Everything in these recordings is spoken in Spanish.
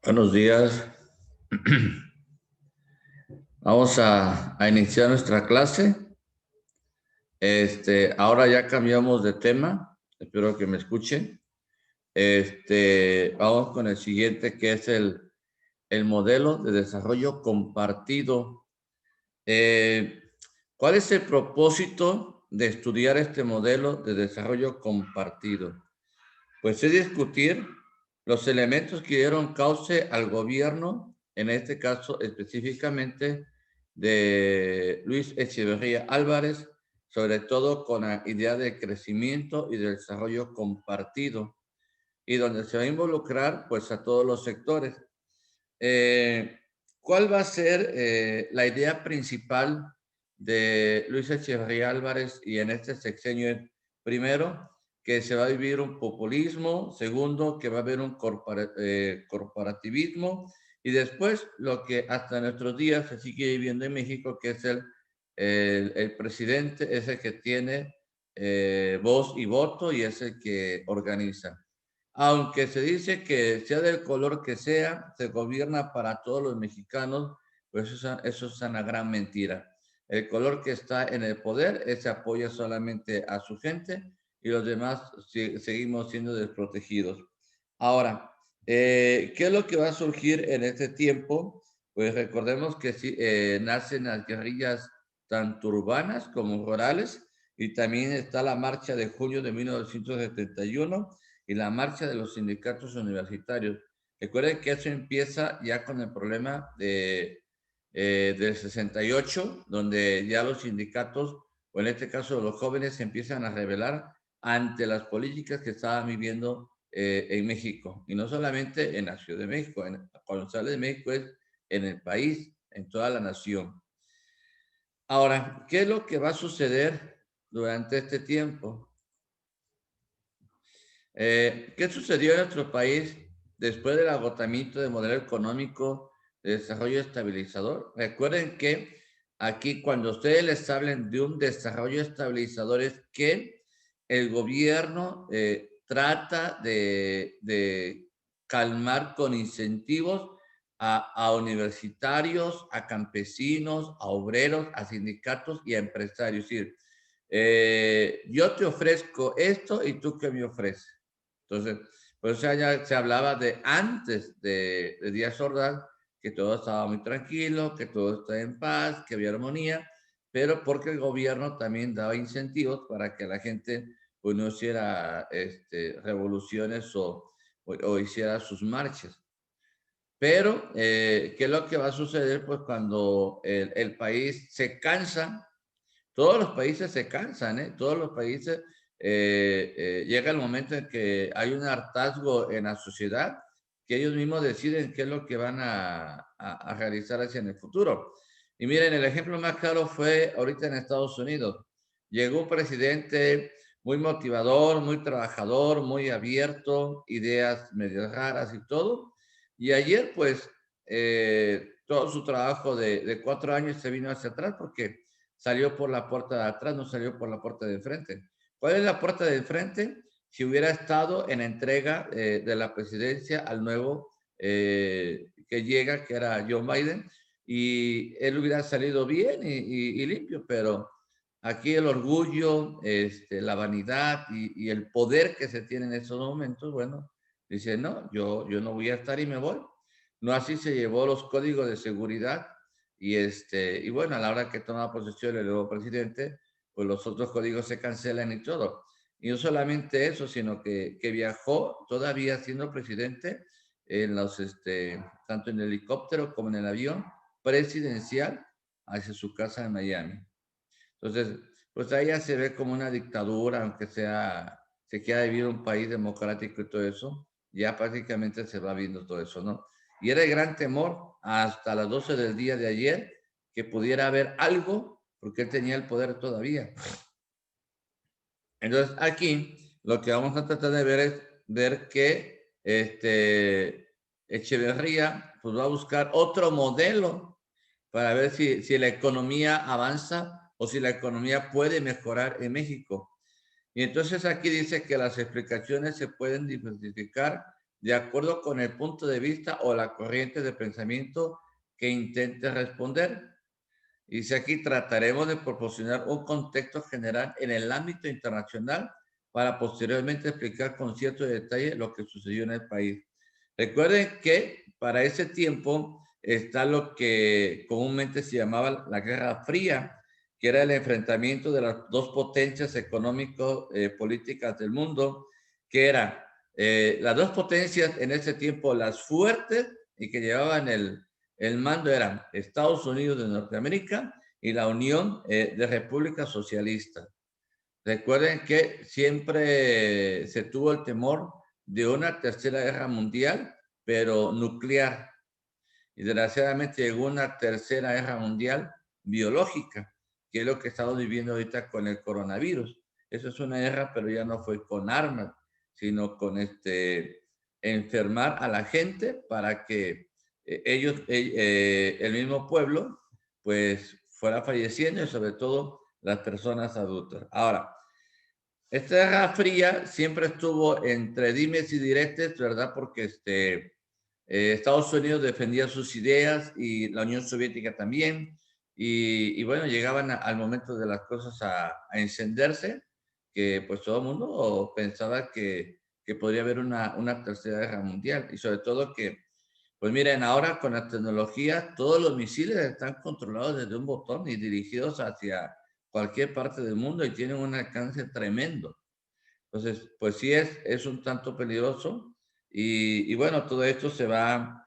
Buenos días. Vamos a iniciar nuestra clase. Ahora ya cambiamos de tema. Espero que me escuchen. Vamos con el siguiente, que es el modelo de desarrollo compartido. ¿Cuál es el propósito de estudiar este modelo de desarrollo compartido? Pues es discutir los elementos que dieron cauce al gobierno, en este caso específicamente de Luis Echeverría Álvarez, sobre todo con la idea de crecimiento y de desarrollo compartido, y donde se va a involucrar pues a todos los sectores. ¿Cuál va a ser la idea principal de Luis Echeverría Álvarez y en este sexenio? Primero, que se va a vivir un populismo. Segundo, que va a haber un corporativismo. Y después, lo que hasta nuestros días se sigue viviendo en México, que es el presidente, es el que tiene voz y voto y es el que organiza. Aunque se dice que sea del color que sea, se gobierna para todos los mexicanos, pues eso es una gran mentira. El color que está en el poder, ese apoya solamente a su gente y los demás seguimos siendo desprotegidos. Ahora, ¿qué es lo que va a surgir en este tiempo? Pues recordemos que sí, nacen las guerrillas tanto urbanas como rurales, y también está la marcha de junio de 1971 y la marcha de los sindicatos universitarios. Recuerden que eso empieza ya con el problema del 68, donde ya los sindicatos, o en este caso los jóvenes, se empiezan a rebelar ante las políticas que estaban viviendo en México. Y no solamente en la Ciudad de México, cuando sale de México es en el país, en toda la nación. Ahora, ¿qué es lo que va a suceder durante este tiempo? ¿Qué sucedió en nuestro país después del agotamiento del modelo económico de desarrollo estabilizador? Recuerden que aquí cuando ustedes les hablen de un desarrollo estabilizador es que el gobierno trata de calmar con incentivos a universitarios, a campesinos, a obreros, a sindicatos y a empresarios. Es decir, yo te ofrezco esto y tú qué me ofreces. Entonces, pues ya se hablaba de antes de Díaz Ordaz, que todo estaba muy tranquilo, que todo estaba en paz, que había armonía, pero porque el gobierno también daba incentivos para que la gente pues no hiciera revoluciones o hiciera sus marchas. Pero, ¿qué es lo que va a suceder? Pues cuando el país se cansa, todos los países se cansan, ¿eh? Todos los países llega el momento en que hay un hartazgo en la sociedad, que ellos mismos deciden qué es lo que van a realizar hacia en el futuro. Y miren, el ejemplo más claro fue ahorita en Estados Unidos. Llegó un presidente muy motivador, muy trabajador, muy abierto, ideas medio raras y todo. Y ayer, pues, todo su trabajo de 4 años se vino hacia atrás porque salió por la puerta de atrás, no salió por la puerta de enfrente. ¿Cuál es la puerta de enfrente? Si hubiera estado en la entrega de la presidencia al nuevo que llega, que era Joe Biden, y él hubiera salido bien y limpio, pero aquí el orgullo, la vanidad y el poder que se tiene en esos momentos, bueno, dice, no, yo no voy a estar y me voy. No así se llevó los códigos de seguridad y bueno, a la hora que toma posesión el nuevo presidente, pues los otros códigos se cancelan y todo. Y no solamente eso, sino que viajó todavía siendo presidente en tanto en el helicóptero como en el avión presidencial hacia su casa en Miami. Entonces, pues ahí ya se ve como una dictadura, aunque se quiera vivir un país democrático y todo eso, ya prácticamente se va viendo todo eso, ¿no? Y era el gran temor hasta las 12 del día de ayer que pudiera haber algo, porque él tenía el poder todavía. Entonces, aquí lo que vamos a tratar de ver es ver que Echeverría pues, va a buscar otro modelo para ver si la economía avanza o si la economía puede mejorar en México. Y entonces aquí dice que las explicaciones se pueden diversificar de acuerdo con el punto de vista o la corriente de pensamiento que intente responder. Y si aquí trataremos de proporcionar un contexto general en el ámbito internacional para posteriormente explicar con cierto detalle lo que sucedió en el país. Recuerden que para ese tiempo está lo que comúnmente se llamaba la Guerra Fría, que era el enfrentamiento de las dos potencias económico-políticas del mundo, que eran las dos potencias en ese tiempo, las fuertes y que llevaban el mando eran Estados Unidos de Norteamérica y la Unión de Repúblicas Socialistas. Recuerden que siempre se tuvo el temor de una tercera guerra mundial, pero nuclear. Y desgraciadamente llegó una tercera guerra mundial biológica, que es lo que estamos viviendo ahorita con el coronavirus. Eso es una guerra, pero ya no fue con armas, sino con enfermar a la gente para que el mismo pueblo, pues fuera falleciendo y sobre todo las personas adultas. Ahora, esta guerra fría siempre estuvo entre dimes y diretes, ¿verdad? Porque Estados Unidos defendía sus ideas y la Unión Soviética también. Y bueno, llegaban al momento de las cosas a encenderse, que pues todo el mundo pensaba que podría haber una tercera guerra mundial. Y sobre todo que, pues miren, ahora con la tecnología, todos los misiles están controlados desde un botón y dirigidos hacia cualquier parte del mundo y tienen un alcance tremendo. Entonces, pues sí es un tanto peligroso y bueno, todo esto se va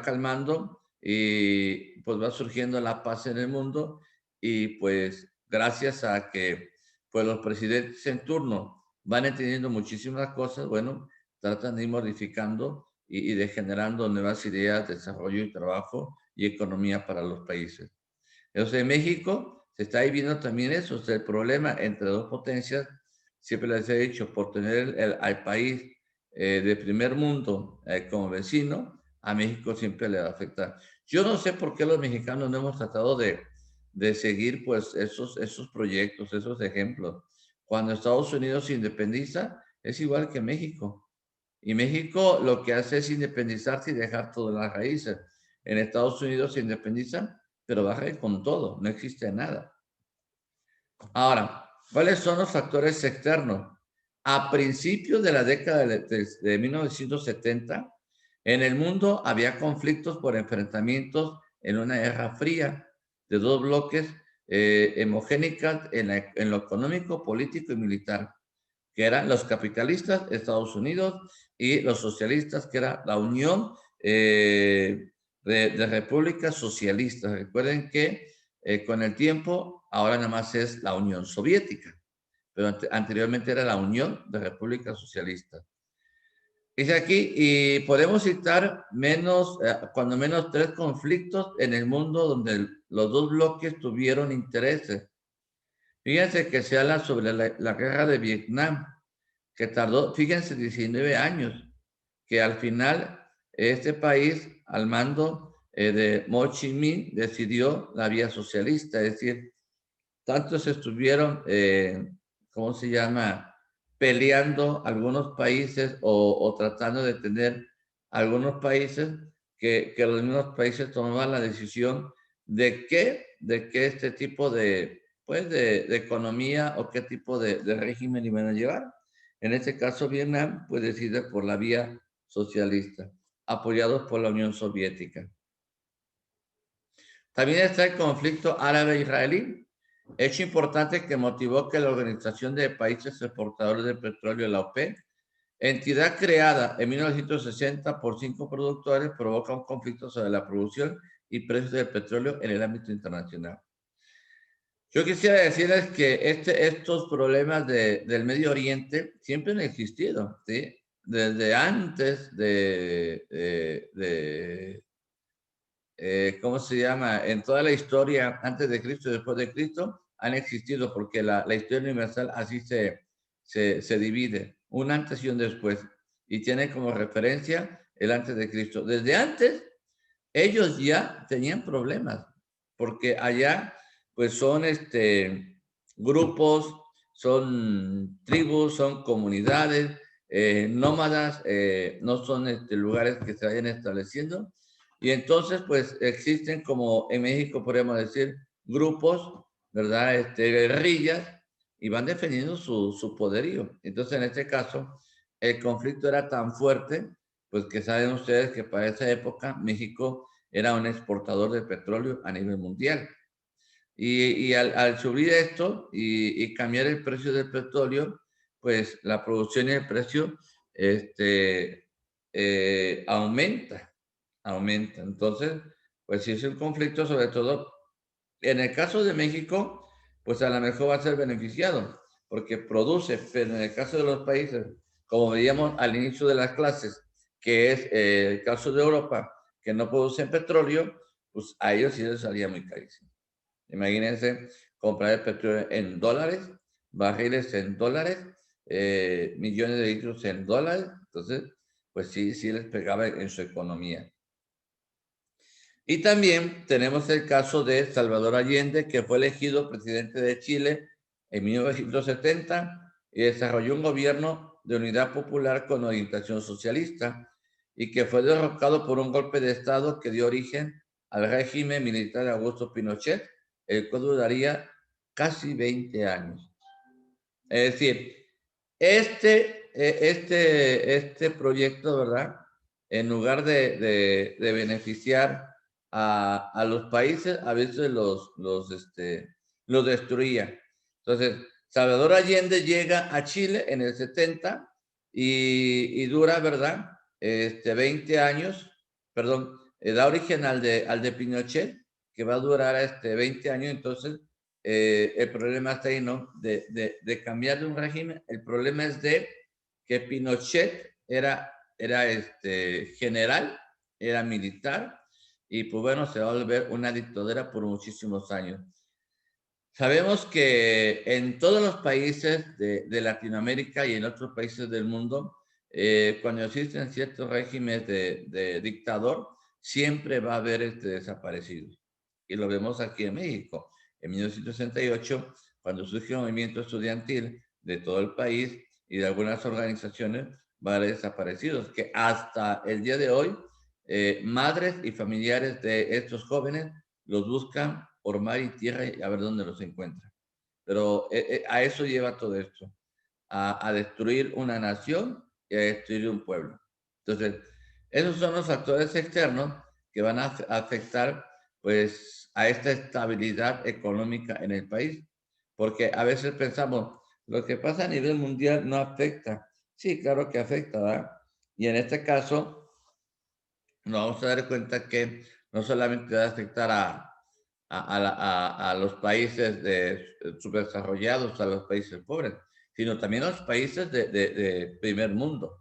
calmando y pues va surgiendo la paz en el mundo y pues gracias a que pues los presidentes en turno van entendiendo muchísimas cosas, bueno, tratan de ir modificando y de generando nuevas ideas, desarrollo y trabajo y economía para los países. Entonces, en México se está viviendo también eso, o sea, el problema entre dos potencias, siempre les he dicho, por tener al país de primer mundo como vecino, a México siempre le va a afectar. Yo no sé por qué los mexicanos no hemos tratado de seguir pues esos proyectos, esos ejemplos. Cuando Estados Unidos se independiza, es igual que México. Y México lo que hace es independizarse y dejar todas las raíces. En Estados Unidos se independizan, pero baja con todo, no existe nada. Ahora, ¿cuáles son los factores externos? A principios de la década de 1970, en el mundo había conflictos por enfrentamientos en una guerra fría de dos bloques hemogénicas en lo económico, político y militar, que eran los capitalistas, Estados Unidos, y los socialistas, que era la Unión de Repúblicas Socialistas. Recuerden que con el tiempo, ahora nada más es la Unión Soviética, pero anteriormente era la Unión de Repúblicas Socialistas. Dice aquí, y podemos citar cuando menos 3 conflictos en el mundo donde los dos bloques tuvieron intereses. Fíjense que se habla sobre la guerra de Vietnam, que tardó, fíjense, 19 años, que al final este país, al mando de Ho Chi Minh, decidió la vía socialista, es decir, tantos estuvieron, ¿cómo se llama?, peleando algunos países o tratando de tener algunos países que los mismos países tomaban la decisión de qué este tipo pues de economía o qué tipo de régimen iban a llevar. En este caso, Vietnam, pues decide por la vía socialista, apoyados por la Unión Soviética. También está el conflicto árabe-israelí, hecho importante que motivó que la Organización de Países Exportadores de Petróleo, la OPEP, entidad creada en 1960 por 5 productores, provoca un conflicto sobre la producción y precios del petróleo en el ámbito internacional. Yo quisiera decirles que estos problemas del Medio Oriente siempre han existido, ¿sí? Desde antes ¿cómo se llama? En toda la historia, antes de Cristo y después de Cristo, han existido porque la historia universal así se divide, un antes y un después, y tiene como referencia el antes de Cristo. Desde antes, ellos ya tenían problemas, porque allá, pues son grupos, son tribus, son comunidades, nómadas, no son lugares que se vayan estableciendo. Y entonces, pues, existen como en México, podríamos decir, grupos, ¿verdad? Guerrillas, y van defendiendo su poderío. Entonces, en este caso, el conflicto era tan fuerte, pues que saben ustedes que para esa época México era un exportador de petróleo a nivel mundial. Y al subir esto y cambiar el precio del petróleo, pues la producción y el precio aumenta, aumenta. Entonces, pues sí es un conflicto, sobre todo en el caso de México, pues a lo mejor va a ser beneficiado porque produce, pero en el caso de los países, como veíamos al inicio de las clases, que es el caso de Europa, que no producen petróleo, pues a ellos sí les salía muy carísimo. Imagínense comprar el petróleo en dólares, barriles en dólares, millones de litros en dólares. Entonces, pues sí, sí les pegaba en su economía. Y también tenemos el caso de Salvador Allende, que fue elegido presidente de Chile en 1970 y desarrolló un gobierno de unidad popular con orientación socialista y que fue derrocado por un golpe de Estado que dio origen al régimen militar de Augusto Pinochet, el cual duraría casi 20 años. Es decir, este proyecto, ¿verdad? En lugar de beneficiar a los países, a veces los destruía. Entonces, Salvador Allende llega a Chile en el 70 y dura, ¿verdad? 20 años, perdón, da origen al de Pinochet, que va a durar 20 años. Entonces, el problema está ahí, ¿no? De cambiar de un régimen. El problema es de que Pinochet era general, era militar, y pues bueno, se va a volver una dictadura por muchísimos años. Sabemos que en todos los países de Latinoamérica y en otros países del mundo, cuando existen ciertos regímenes de dictador, siempre va a haber desaparecidos. Y lo vemos aquí en México. En 1968, cuando surge un movimiento estudiantil de todo el país y de algunas organizaciones, va a haber desaparecidos, que hasta el día de hoy, madres y familiares de estos jóvenes los buscan por mar y tierra y a ver dónde los encuentran. Pero a eso lleva todo esto, a destruir una nación y a destruir un pueblo. Entonces, esos son los factores externos que van a afectar pues a esta estabilidad económica en el país. Porque a veces pensamos, lo que pasa a nivel mundial no afecta. Sí, claro que afecta, ¿verdad? Y en este caso, nos vamos a dar cuenta que no solamente va a afectar a los países subdesarrollados, a los países pobres, sino también a los países de primer mundo.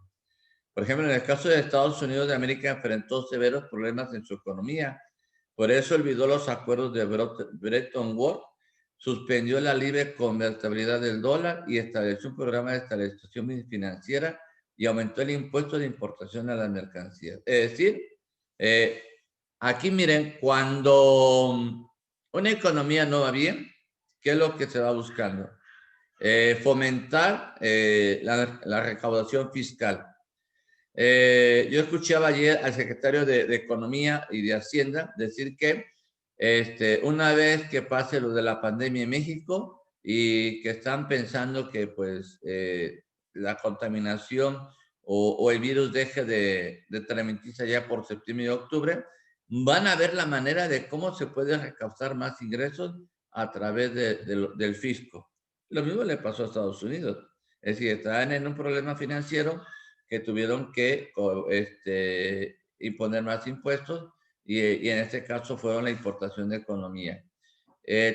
Por ejemplo, en el caso de Estados Unidos de América enfrentó severos problemas en su economía. Por eso olvidó los acuerdos de Bretton Woods, suspendió la libre convertibilidad del dólar y estableció un programa de estabilización financiera y aumentó el impuesto de importación a las mercancías. Es decir, eh, aquí miren, cuando una economía no va bien, ¿qué es lo que se va buscando? Fomentar la recaudación fiscal. Yo escuchaba ayer al secretario de Economía y de Hacienda decir que una vez que pase lo de la pandemia en México y que están pensando que pues la contaminación o el virus deje de transmitirse ya por septiembre y octubre, van a ver la manera de cómo se puede recaudar más ingresos a través del fisco. Lo mismo le pasó a Estados Unidos. Es decir, estaban en un problema financiero que tuvieron que imponer más impuestos y en este caso fueron la importación de economía.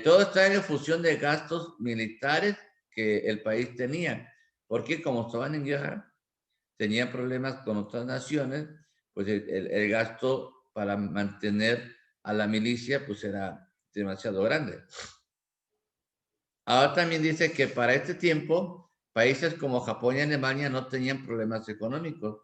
Todo está en función de gastos militares que el país tenía, porque como estaban en guerra, tenían problemas con otras naciones, pues el gasto para mantener a la milicia pues era demasiado grande. Ahora también dice que para este tiempo, países como Japón y Alemania no tenían problemas económicos,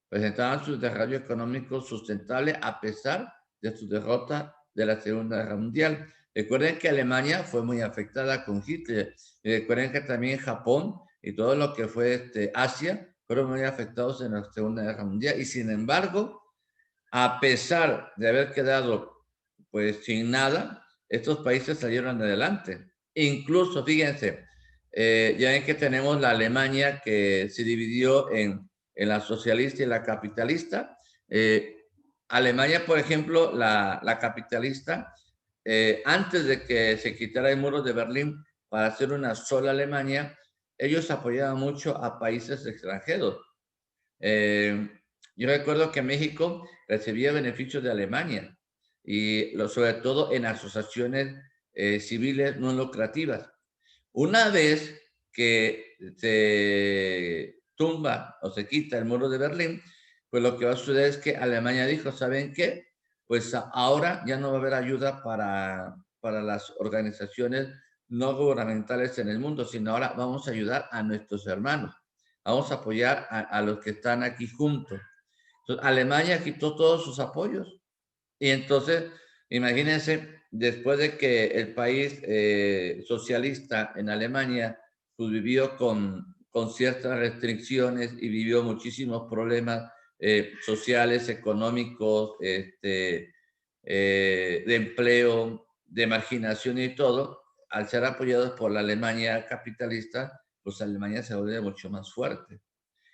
presentaban su desarrollo económico sustentable a pesar de su derrota de la Segunda Guerra Mundial. Recuerden que Alemania fue muy afectada con Hitler y recuerden que también Japón y todo lo que fue Asia fueron muy afectados en la Segunda Guerra Mundial. Y sin embargo, a pesar de haber quedado pues sin nada, estos países salieron adelante. Incluso, fíjense, ya ven que tenemos la Alemania que se dividió en la socialista y la capitalista. Alemania, por ejemplo, la capitalista, antes de que se quitara el muro de Berlín para hacer una sola Alemania, ellos apoyaban mucho a países extranjeros. Eh, yo recuerdo que México recibía beneficios de Alemania y sobre todo en asociaciones civiles no lucrativas. Una vez que se tumba o se quita el muro de Berlín, pues lo que va a suceder es que Alemania dijo, ¿saben qué? Pues ahora ya no va a haber ayuda para las organizaciones no gubernamentales en el mundo, sino ahora vamos a ayudar a nuestros hermanos, vamos a apoyar a los que están aquí juntos. Entonces, Alemania quitó todos sus apoyos y entonces, imagínense, después de que el país socialista en Alemania pues, vivió con ciertas restricciones y vivió muchísimos problemas sociales, económicos, de empleo, de marginación y todo, al ser apoyados por la Alemania capitalista, pues Alemania se vuelve mucho más fuerte.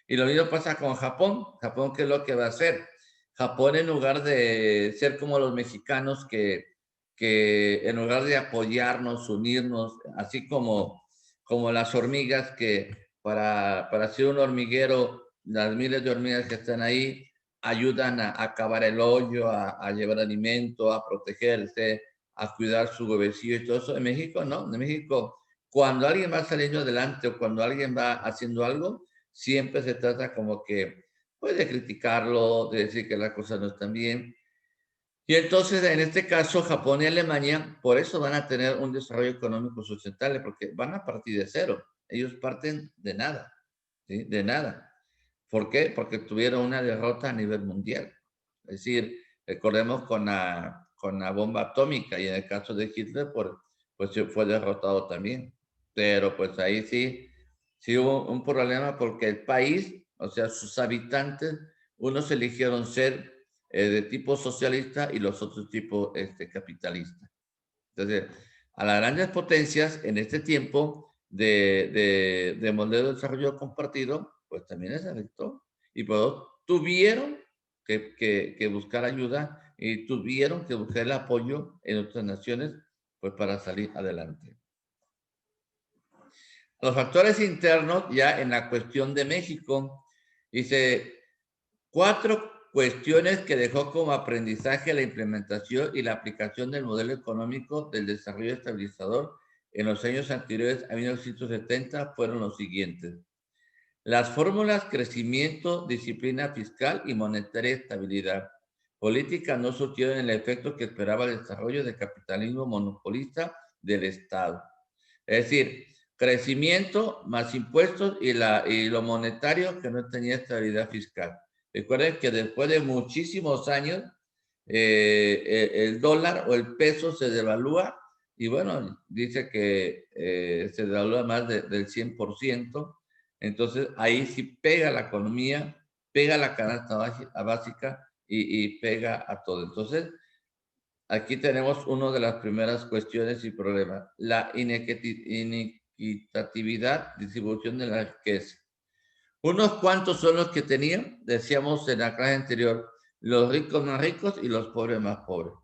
Y lo mismo pasa con Japón. Japón, ¿qué es lo que va a hacer? Japón, en lugar de ser como los mexicanos que en lugar de apoyarnos, unirnos, así como las hormigas que para hacer un hormiguero, las miles de hormigas que están ahí ayudan a cavar el hoyo, a llevar alimento, a protegerse, a cuidar su huevecillo y todo eso. En México, no. En México, cuando alguien va saliendo adelante o cuando alguien va haciendo algo, siempre se trata como que, pues, de criticarlo, de decir que las cosas no están bien. Y entonces, en este caso, Japón y Alemania, por eso van a tener un desarrollo económico sustentable, porque van a partir de cero. Ellos parten de nada, ¿sí? De nada. ¿Por qué? Porque tuvieron una derrota a nivel mundial. Es decir, recordemos con la bomba atómica y en el caso de Hitler, pues fue derrotado también. Pero pues ahí sí hubo un problema porque el país, o sea, sus habitantes, unos eligieron ser de tipo socialista y los otros tipo capitalista. Entonces, a las grandes potencias en este tiempo de modelo de desarrollo compartido, pues también les afectó. Y pues tuvieron que buscar ayuda y tuvieron que buscar el apoyo en otras naciones, pues para salir adelante. Los factores internos, ya en la cuestión de México, dice 4 cuestiones que dejó como aprendizaje la implementación y la aplicación del modelo económico del desarrollo estabilizador en los años anteriores a 1970 fueron los siguientes. Las fórmulas crecimiento, disciplina fiscal y monetaria estabilidad política no surtieron el efecto que esperaba el desarrollo del capitalismo monopolista del Estado. Es decir, crecimiento más impuestos y lo monetario que no tenía estabilidad fiscal. Recuerden que después de muchísimos años, el dólar o el peso se devalúa y bueno, dice que se devalúa más del 100%. Entonces ahí sí pega la economía, pega la canasta básica y pega a todo. Entonces, aquí tenemos una de las primeras cuestiones y problemas, la inequitatividad distribución de la riqueza. Unos cuantos son los que tenían, decíamos en la clase anterior, los ricos más ricos y los pobres más pobres.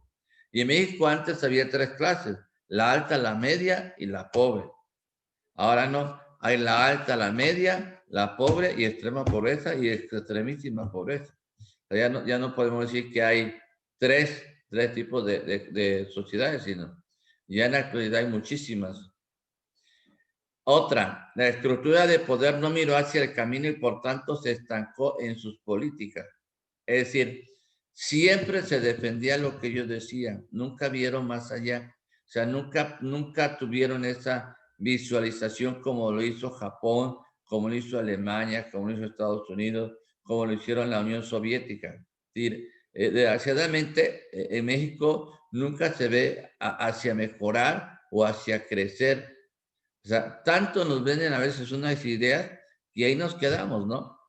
Y en México antes había 3 clases, la alta, la media y la pobre. Ahora no, hay la alta, la media, la pobre y extrema pobreza y extremísima pobreza. O sea, ya no podemos decir que hay tres tipos de sociedades, sino ya en la actualidad hay muchísimas. Otra, la estructura de poder no miró hacia el camino y por tanto se estancó en sus políticas. Es decir, siempre se defendía lo que ellos decían, nunca vieron más allá. O sea, nunca tuvieron esa visualización como lo hizo Japón, como lo hizo Alemania, como lo hizo Estados Unidos, como lo hicieron la Unión Soviética. Es decir, desgraciadamente en México nunca se ve hacia mejorar o hacia crecer. O sea, tanto nos venden a veces unas ideas y ahí nos quedamos, ¿no?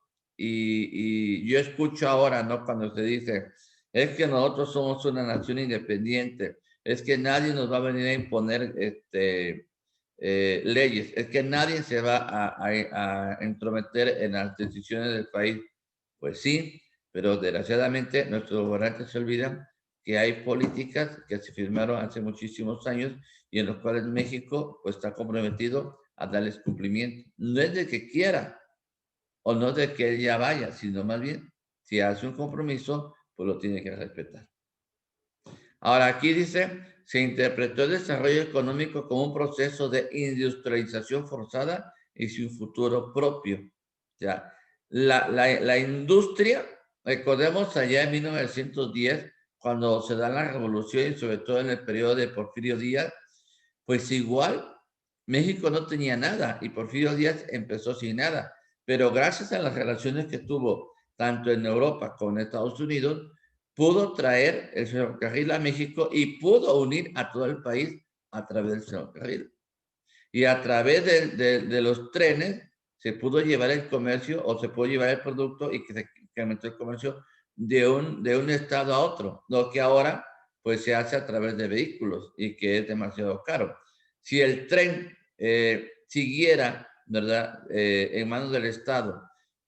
y yo escucho ahora, ¿no? Cuando se dice, es que nosotros somos una nación independiente, es que nadie nos va a venir a imponer leyes, es que nadie se va a entrometer en las decisiones del país. Pues sí, pero desgraciadamente nuestros gobernantes se olvidan que hay políticas que se firmaron hace muchísimos años y en los cuales México pues, está comprometido a darles cumplimiento. No es de que quiera o no de que ella vaya, sino más bien, si hace un compromiso, pues lo tiene que respetar. Ahora, aquí dice, se interpretó el desarrollo económico como un proceso de industrialización forzada y sin futuro propio. O sea, la industria, recordemos allá en 1910, cuando se da la revolución y sobre todo en el periodo de Porfirio Díaz, pues igual México no tenía nada y Porfirio Díaz empezó sin nada, pero gracias a las relaciones que tuvo tanto en Europa como en Estados Unidos, pudo traer el ferrocarril a México y pudo unir a todo el país a través del ferrocarril. Y a través de los trenes se pudo llevar el comercio o se pudo llevar el producto y que se incrementó el comercio de un estado a otro, lo que ahora pues se hace a través de vehículos y que es demasiado caro. Si el tren siguiera, ¿verdad?, en manos del Estado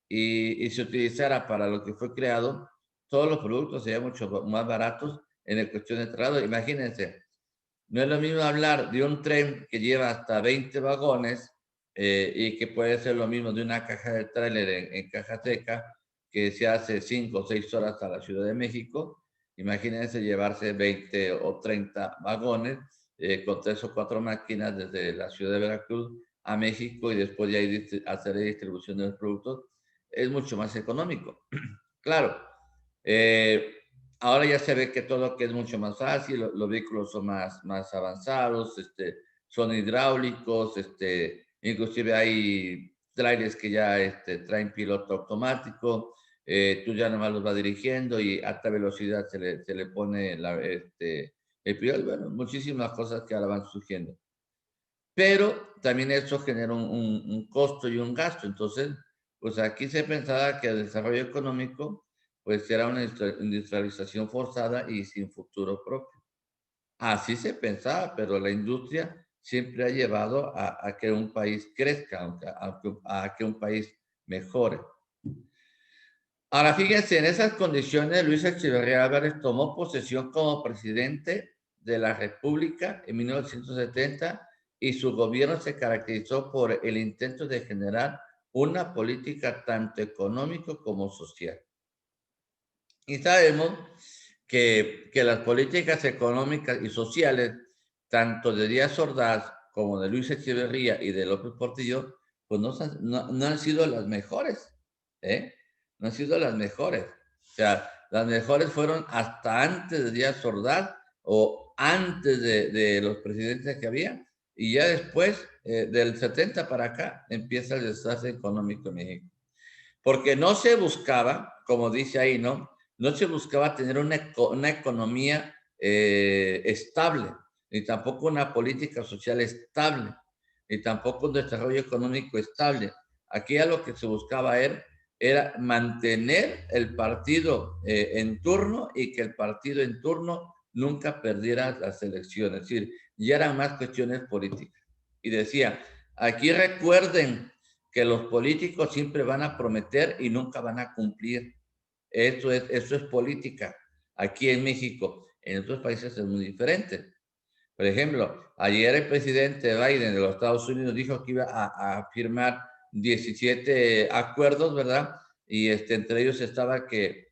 y se utilizara para lo que fue creado, todos los productos serían mucho más baratos en la cuestión de traslado. Imagínense, no es lo mismo hablar de un tren que lleva hasta 20 vagones y que puede ser lo mismo de una caja de tráiler en caja seca que se hace 5 o 6 horas a la Ciudad de México. Imagínense llevarse 20 o 30 vagones con 3 o 4 máquinas desde la Ciudad de Veracruz a México y después de ahí hacer la distribución de los productos. Es mucho más económico. Claro, eh, ahora ya se ve que todo que es mucho más fácil, los vehículos son más avanzados, son hidráulicos, inclusive hay trailers que ya traen piloto automático, tú ya nomás los vas dirigiendo y a alta velocidad se le pone el piloto, bueno, muchísimas cosas que ahora van surgiendo. Pero también eso genera un costo y un gasto, entonces, pues aquí se pensaba que el desarrollo económico pues era una industrialización forzada y sin futuro propio. Así se pensaba, pero la industria siempre ha llevado a que un país crezca, a que un país mejore. Ahora, fíjense, en esas condiciones, Luis Echeverría Álvarez tomó posesión como presidente de la República en 1970 y su gobierno se caracterizó por el intento de generar una política tanto económico como social. Y sabemos que las políticas económicas y sociales, tanto de Díaz Ordaz como de Luis Echeverría y de López Portillo, pues no han sido las mejores, ¿eh? No han sido las mejores. O sea, las mejores fueron hasta antes de Díaz Ordaz o antes de los presidentes que había, y ya después, del 70 para acá, empieza el desastre económico en México. Porque no se buscaba, como dice ahí, ¿no? No se buscaba tener una economía estable, ni tampoco una política social estable, ni tampoco un desarrollo económico estable. Aquí a lo que se buscaba era mantener el partido en turno y que el partido en turno nunca perdiera las elecciones. Es decir, ya eran más cuestiones políticas. Y decía, aquí recuerden que los políticos siempre van a prometer y nunca van a cumplir. Eso es política. Aquí en México, en otros países es muy diferente. Por ejemplo, ayer el presidente Biden de los Estados Unidos dijo que iba a firmar 17 acuerdos, ¿verdad? Y entre ellos estaba que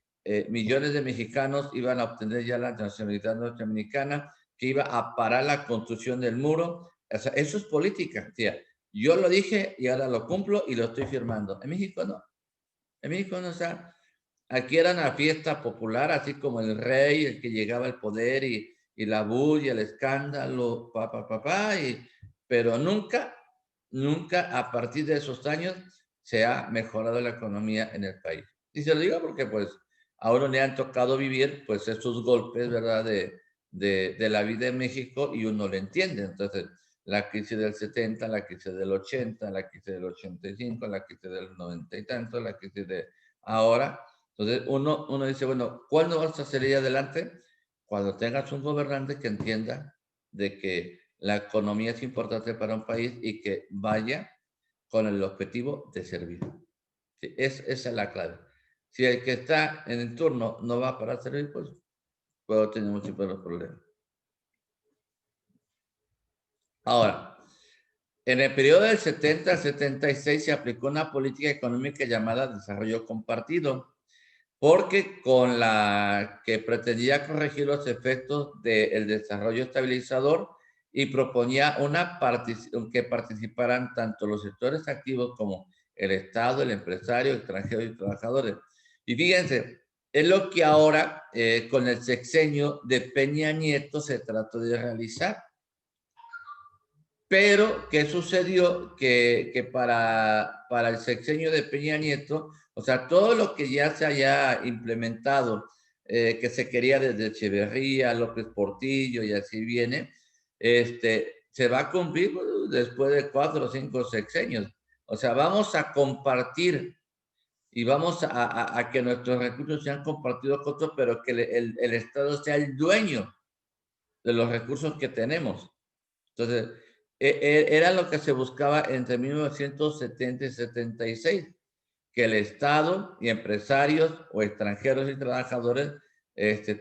millones de mexicanos iban a obtener ya la nacionalidad norteamericana, que iba a parar la construcción del muro. O sea, eso es política, tía. Yo lo dije y ahora lo cumplo y lo estoy firmando. En México no. En México no, o sea, aquí era una fiesta popular, así como el rey, el que llegaba al poder y la bulla, el escándalo, pero nunca a partir de esos años se ha mejorado la economía en el país. Y se lo digo porque pues a uno le han tocado vivir pues estos golpes, ¿verdad? De la vida en México y uno lo entiende. Entonces, la crisis del 70, la crisis del 80, la crisis del 85, la crisis del 90 y tanto, la crisis ahora. Entonces, uno dice, bueno, ¿cuándo vas a salir adelante? Cuando tengas un gobernante que entienda de que la economía es importante para un país y que vaya con el objetivo de servir. Sí, esa es la clave. Si el que está en el turno no va para servir, pues puedo tener muchos problemas. Ahora, en el periodo del 70 al 76 se aplicó una política económica llamada desarrollo compartido, porque con la que pretendía corregir los efectos del desarrollo estabilizador y proponía que participaran tanto los sectores activos como el Estado, el empresario, extranjeros y trabajadores. Y fíjense, es lo que ahora con el sexenio de Peña Nieto se trató de realizar. Pero, ¿qué sucedió? Que para el sexenio de Peña Nieto, o sea, todo lo que ya se haya implementado, que se quería desde Echeverría, López Portillo y así viene, se va a cumplir después de 4 o 5 sexenios. O sea, vamos a compartir y vamos a que nuestros recursos sean compartidos con otros, pero que el Estado sea el dueño de los recursos que tenemos. Entonces, era lo que se buscaba entre 1970 y 76, que el Estado y empresarios o extranjeros y trabajadores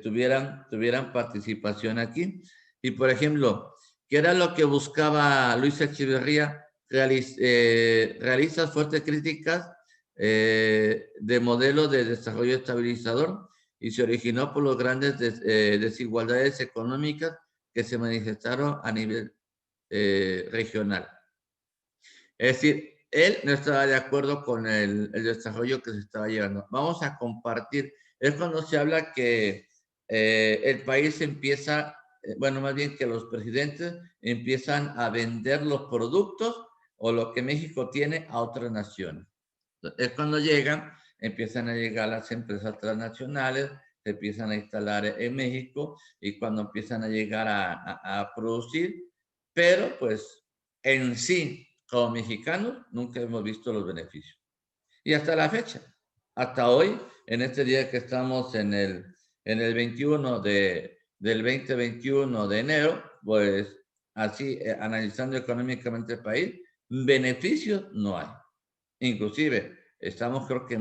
tuvieran participación aquí. Y, por ejemplo, ¿qué era lo que buscaba Luis Echeverría? Realiza fuertes críticas de modelo de desarrollo estabilizador y se originó por las grandes desigualdades económicas que se manifestaron a nivel regional. Es decir, él no estaba de acuerdo con el desarrollo que se estaba llevando. Vamos a compartir. Es cuando se habla que el país empieza, bueno, más bien que los presidentes empiezan a vender los productos o lo que México tiene a otras naciones. Es cuando llegan, empiezan a llegar las empresas transnacionales, se empiezan a instalar en México y cuando empiezan a llegar a producir, pero pues en sí, como mexicanos, nunca hemos visto los beneficios. Y hasta la fecha, hasta hoy, en este día que estamos en el 21 del 2021 de enero, pues así, analizando económicamente el país, beneficios no hay. Inclusive, estamos, creo que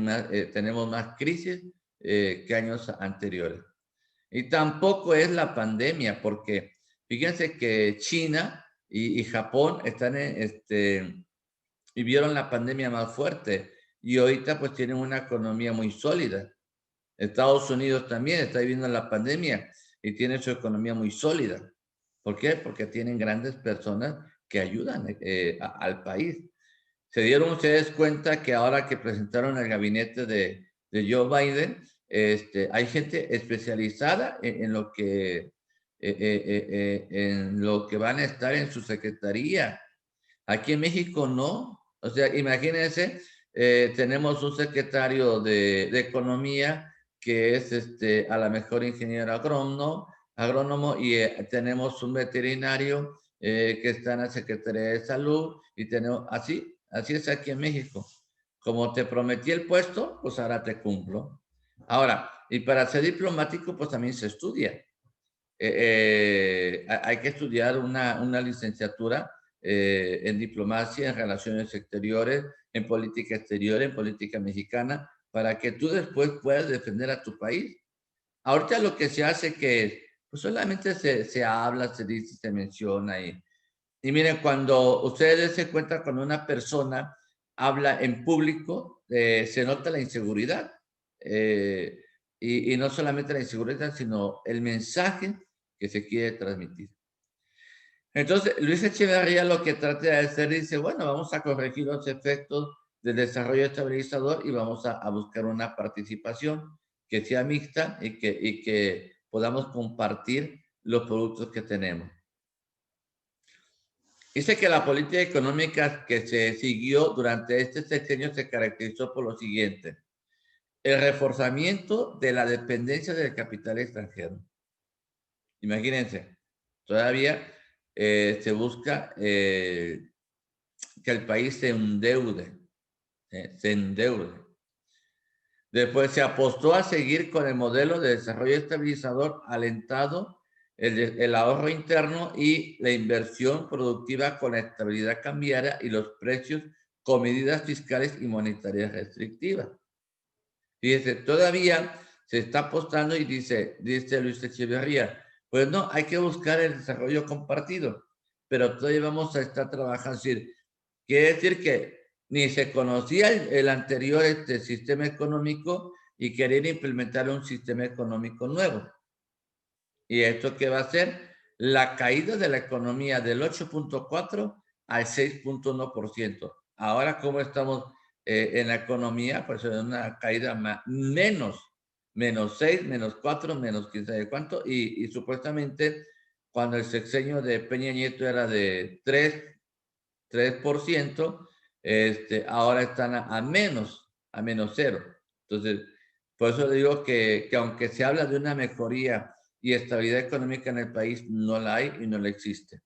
tenemos más crisis que años anteriores. Y tampoco es la pandemia, porque fíjense que China y Japón vivieron la pandemia más fuerte y ahorita pues tienen una economía muy sólida. Estados Unidos también está viviendo la pandemia y tiene su economía muy sólida. ¿Por qué? Porque tienen grandes personas que ayudan al país. ¿Se dieron ustedes cuenta que ahora que presentaron el gabinete de Joe Biden, hay gente especializada en lo que van a estar en su secretaría? Aquí en México no. O sea, imagínense, tenemos un secretario de Economía que es a la mejor ingeniero agrónomo y tenemos un veterinario que está en la Secretaría de Salud y tenemos, así es aquí en México. Como te prometí el puesto, pues ahora te cumplo. Ahora, y para ser diplomático, pues también se estudia. Hay que estudiar una licenciatura en diplomacia, en relaciones exteriores, en política exterior, en política mexicana, para que tú después puedas defender a tu país. Ahorita lo que se hace que pues solamente se habla, se dice, se menciona y miren, cuando ustedes se encuentran con una persona habla en público, se nota la inseguridad. Eh, y no solamente la inseguridad, sino el mensaje que se quiere transmitir. Entonces, Luis Echeverría lo que trata de hacer dice, bueno, vamos a corregir los efectos del desarrollo estabilizador y vamos a buscar una participación que sea mixta y que podamos compartir los productos que tenemos. Dice que la política económica que se siguió durante este sexenio se caracterizó por lo siguiente: el reforzamiento de la dependencia del capital extranjero. Imagínense, todavía se busca que el país se endeude, se endeude. Después se apostó a seguir con el modelo de desarrollo estabilizador alentado el ahorro interno y la inversión productiva con la estabilidad cambiaria y los precios con medidas fiscales y monetarias restrictivas. Fíjese, todavía se está apostando y dice Luis Echeverría, pues no, hay que buscar el desarrollo compartido, pero todavía vamos a estar trabajando. Es decir, quiere decir que ni se conocía el anterior sistema económico y querer implementar un sistema económico nuevo. ¿Y esto qué va a hacer? La caída de la economía del 8.4 al 6.1%. Ahora, ¿cómo estamos en la economía? Pues en una caída menos 6, menos 4, menos quién sabe cuánto. Y supuestamente cuando el sexenio de Peña Nieto era de 3%, ahora están a menos cero. Entonces, por eso digo que aunque se habla de una mejoría y estabilidad económica en el país, no la hay y no la existe.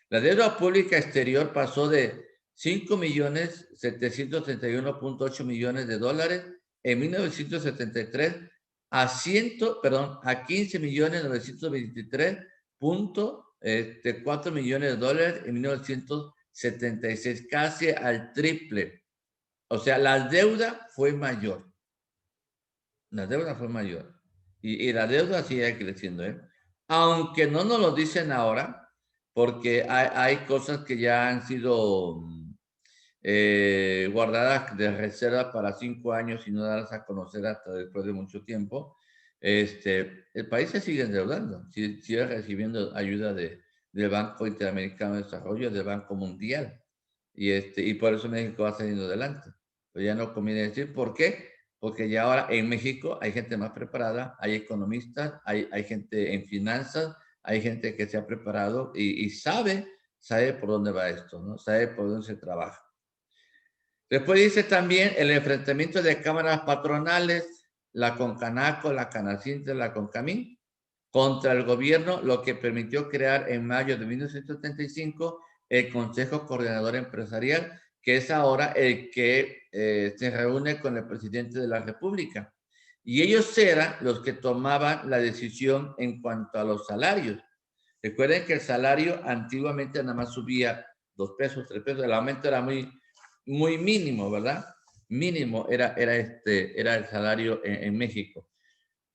La deuda pública exterior pasó de 5.731.8 millones de dólares en 1973 a 15.923.4 millones de dólares en 1976, casi al triple. O sea, la deuda fue mayor. La deuda fue mayor. Y la deuda sigue creciendo, ¿eh? Aunque no nos lo dicen ahora, porque hay cosas que ya han sido guardadas de reserva para 5 años y no darlas a conocer hasta después de mucho tiempo. El país se sigue endeudando, sigue recibiendo ayuda del Banco Interamericano de Desarrollo, del Banco Mundial. Y por eso México va saliendo adelante. Pero ya no conviene decir por qué, porque ya ahora en México hay gente más preparada, hay economistas, hay gente en finanzas, hay gente que se ha preparado y sabe por dónde va esto, ¿no? Sabe por dónde se trabaja. Después dice también el enfrentamiento de cámaras patronales, la Concanaco, la Canacintra, la Concamín, contra el gobierno, lo que permitió crear en mayo de 1975 el Consejo Coordinador Empresarial, que es ahora el que se reúne con el presidente de la República. Y ellos eran los que tomaban la decisión en cuanto a los salarios. Recuerden que el salario antiguamente nada más subía 2 pesos, 3 pesos, el aumento era muy mínimo, ¿verdad? Mínimo era el salario en México.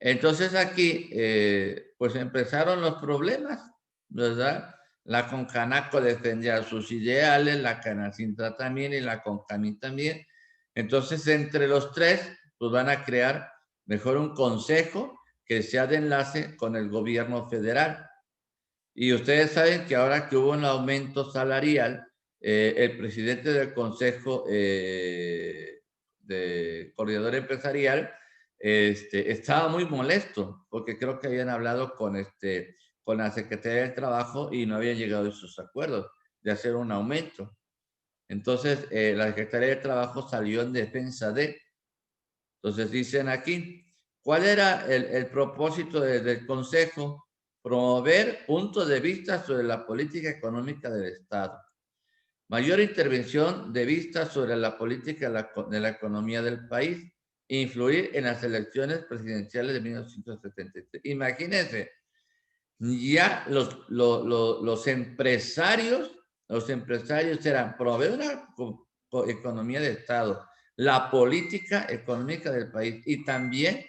Entonces aquí, pues empezaron los problemas, ¿verdad? La Concanaco defendía sus ideales, la Canacintra también y la Concamín también. Entonces, entre los tres, pues van a crear mejor un consejo que sea de enlace con el gobierno federal. Y ustedes saben que ahora que hubo un aumento salarial, el presidente del Consejo de Coordinador Empresarial estaba muy molesto porque creo que habían hablado con la Secretaría del Trabajo y no habían llegado a esos acuerdos de hacer un aumento. Entonces, la Secretaría del Trabajo salió en defensa de. Entonces, dicen aquí, ¿cuál era el propósito del Consejo? Promover puntos de vista sobre la política económica del Estado. Mayor intervención de vista sobre la política de la economía del país. Influir en las elecciones presidenciales de 1973. Imagínense, ya los empresarios eran promover una economía de Estado, la política económica del país y también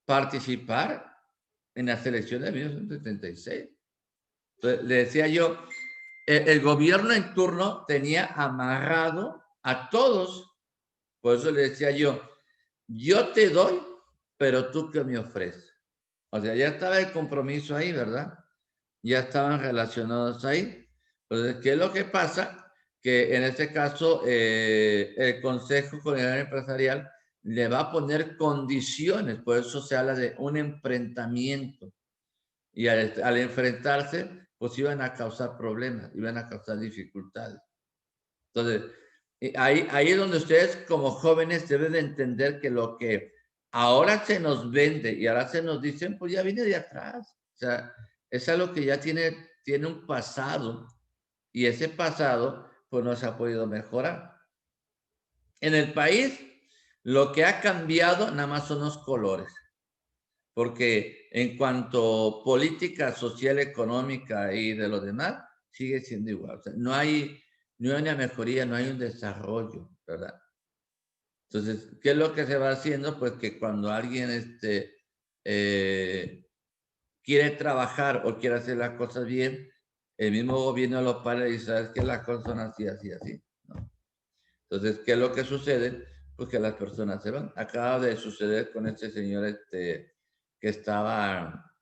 participar en las elecciones de 1976. Entonces, le decía yo, el gobierno en turno tenía amarrado a todos, por eso le decía yo te doy, pero tú qué me ofreces. O sea, ya estaba el compromiso ahí, ¿verdad? Ya estaban relacionados ahí. Entonces, ¿qué es lo que pasa? Que en este caso el Consejo Coordinador Empresarial le va a poner condiciones, por eso se habla de un enfrentamiento. Y al enfrentarse, pues iban a causar problemas, iban a causar dificultades. Entonces, ahí es donde ustedes como jóvenes deben de entender que lo que ahora se nos vende y ahora se nos dicen, pues ya viene de atrás. O sea, es algo que ya tiene un pasado y ese pasado pues no se ha podido mejorar. En el país, Lo que ha cambiado nada más son los colores, porque en cuanto a política social, económica y de lo demás, sigue siendo igual. O sea, no hay una mejoría, no hay un desarrollo, ¿verdad? Entonces, ¿qué es lo que se va haciendo? Pues que cuando alguien eh, quiere trabajar o quiere hacer las cosas bien, el mismo gobierno lo para y dice, ¿sabes qué? Las cosas son así, así, así, ¿no? Entonces, ¿qué es lo que sucede? Pues que las personas se van. Acaba de suceder con este señor que estaba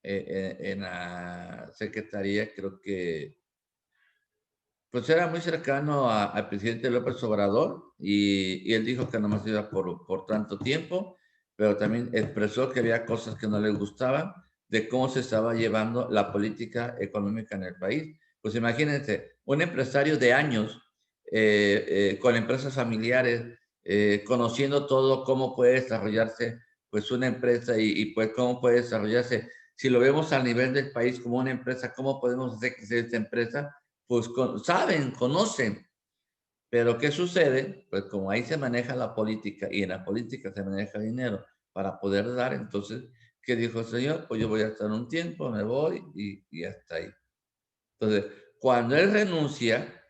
en la secretaría, creo que, pues era muy cercano al presidente López Obrador y él dijo que nomás iba por tanto tiempo, pero también expresó que había cosas que no le gustaban de cómo se estaba llevando la política económica en el país. Pues imagínense, un empresario de años con empresas familiares, conociendo todo cómo puede desarrollarse pues una empresa pues cómo puede desarrollarse. Si lo vemos a nivel del país como una empresa, ¿cómo podemos hacer que sea esta empresa? Pues saben, conocen, pero ¿qué sucede? Pues como ahí se maneja la política y en la política se maneja dinero para poder dar, entonces, ¿qué dijo el señor? Pues yo voy a estar un tiempo, me voy y hasta ahí. Entonces, cuando él renuncia,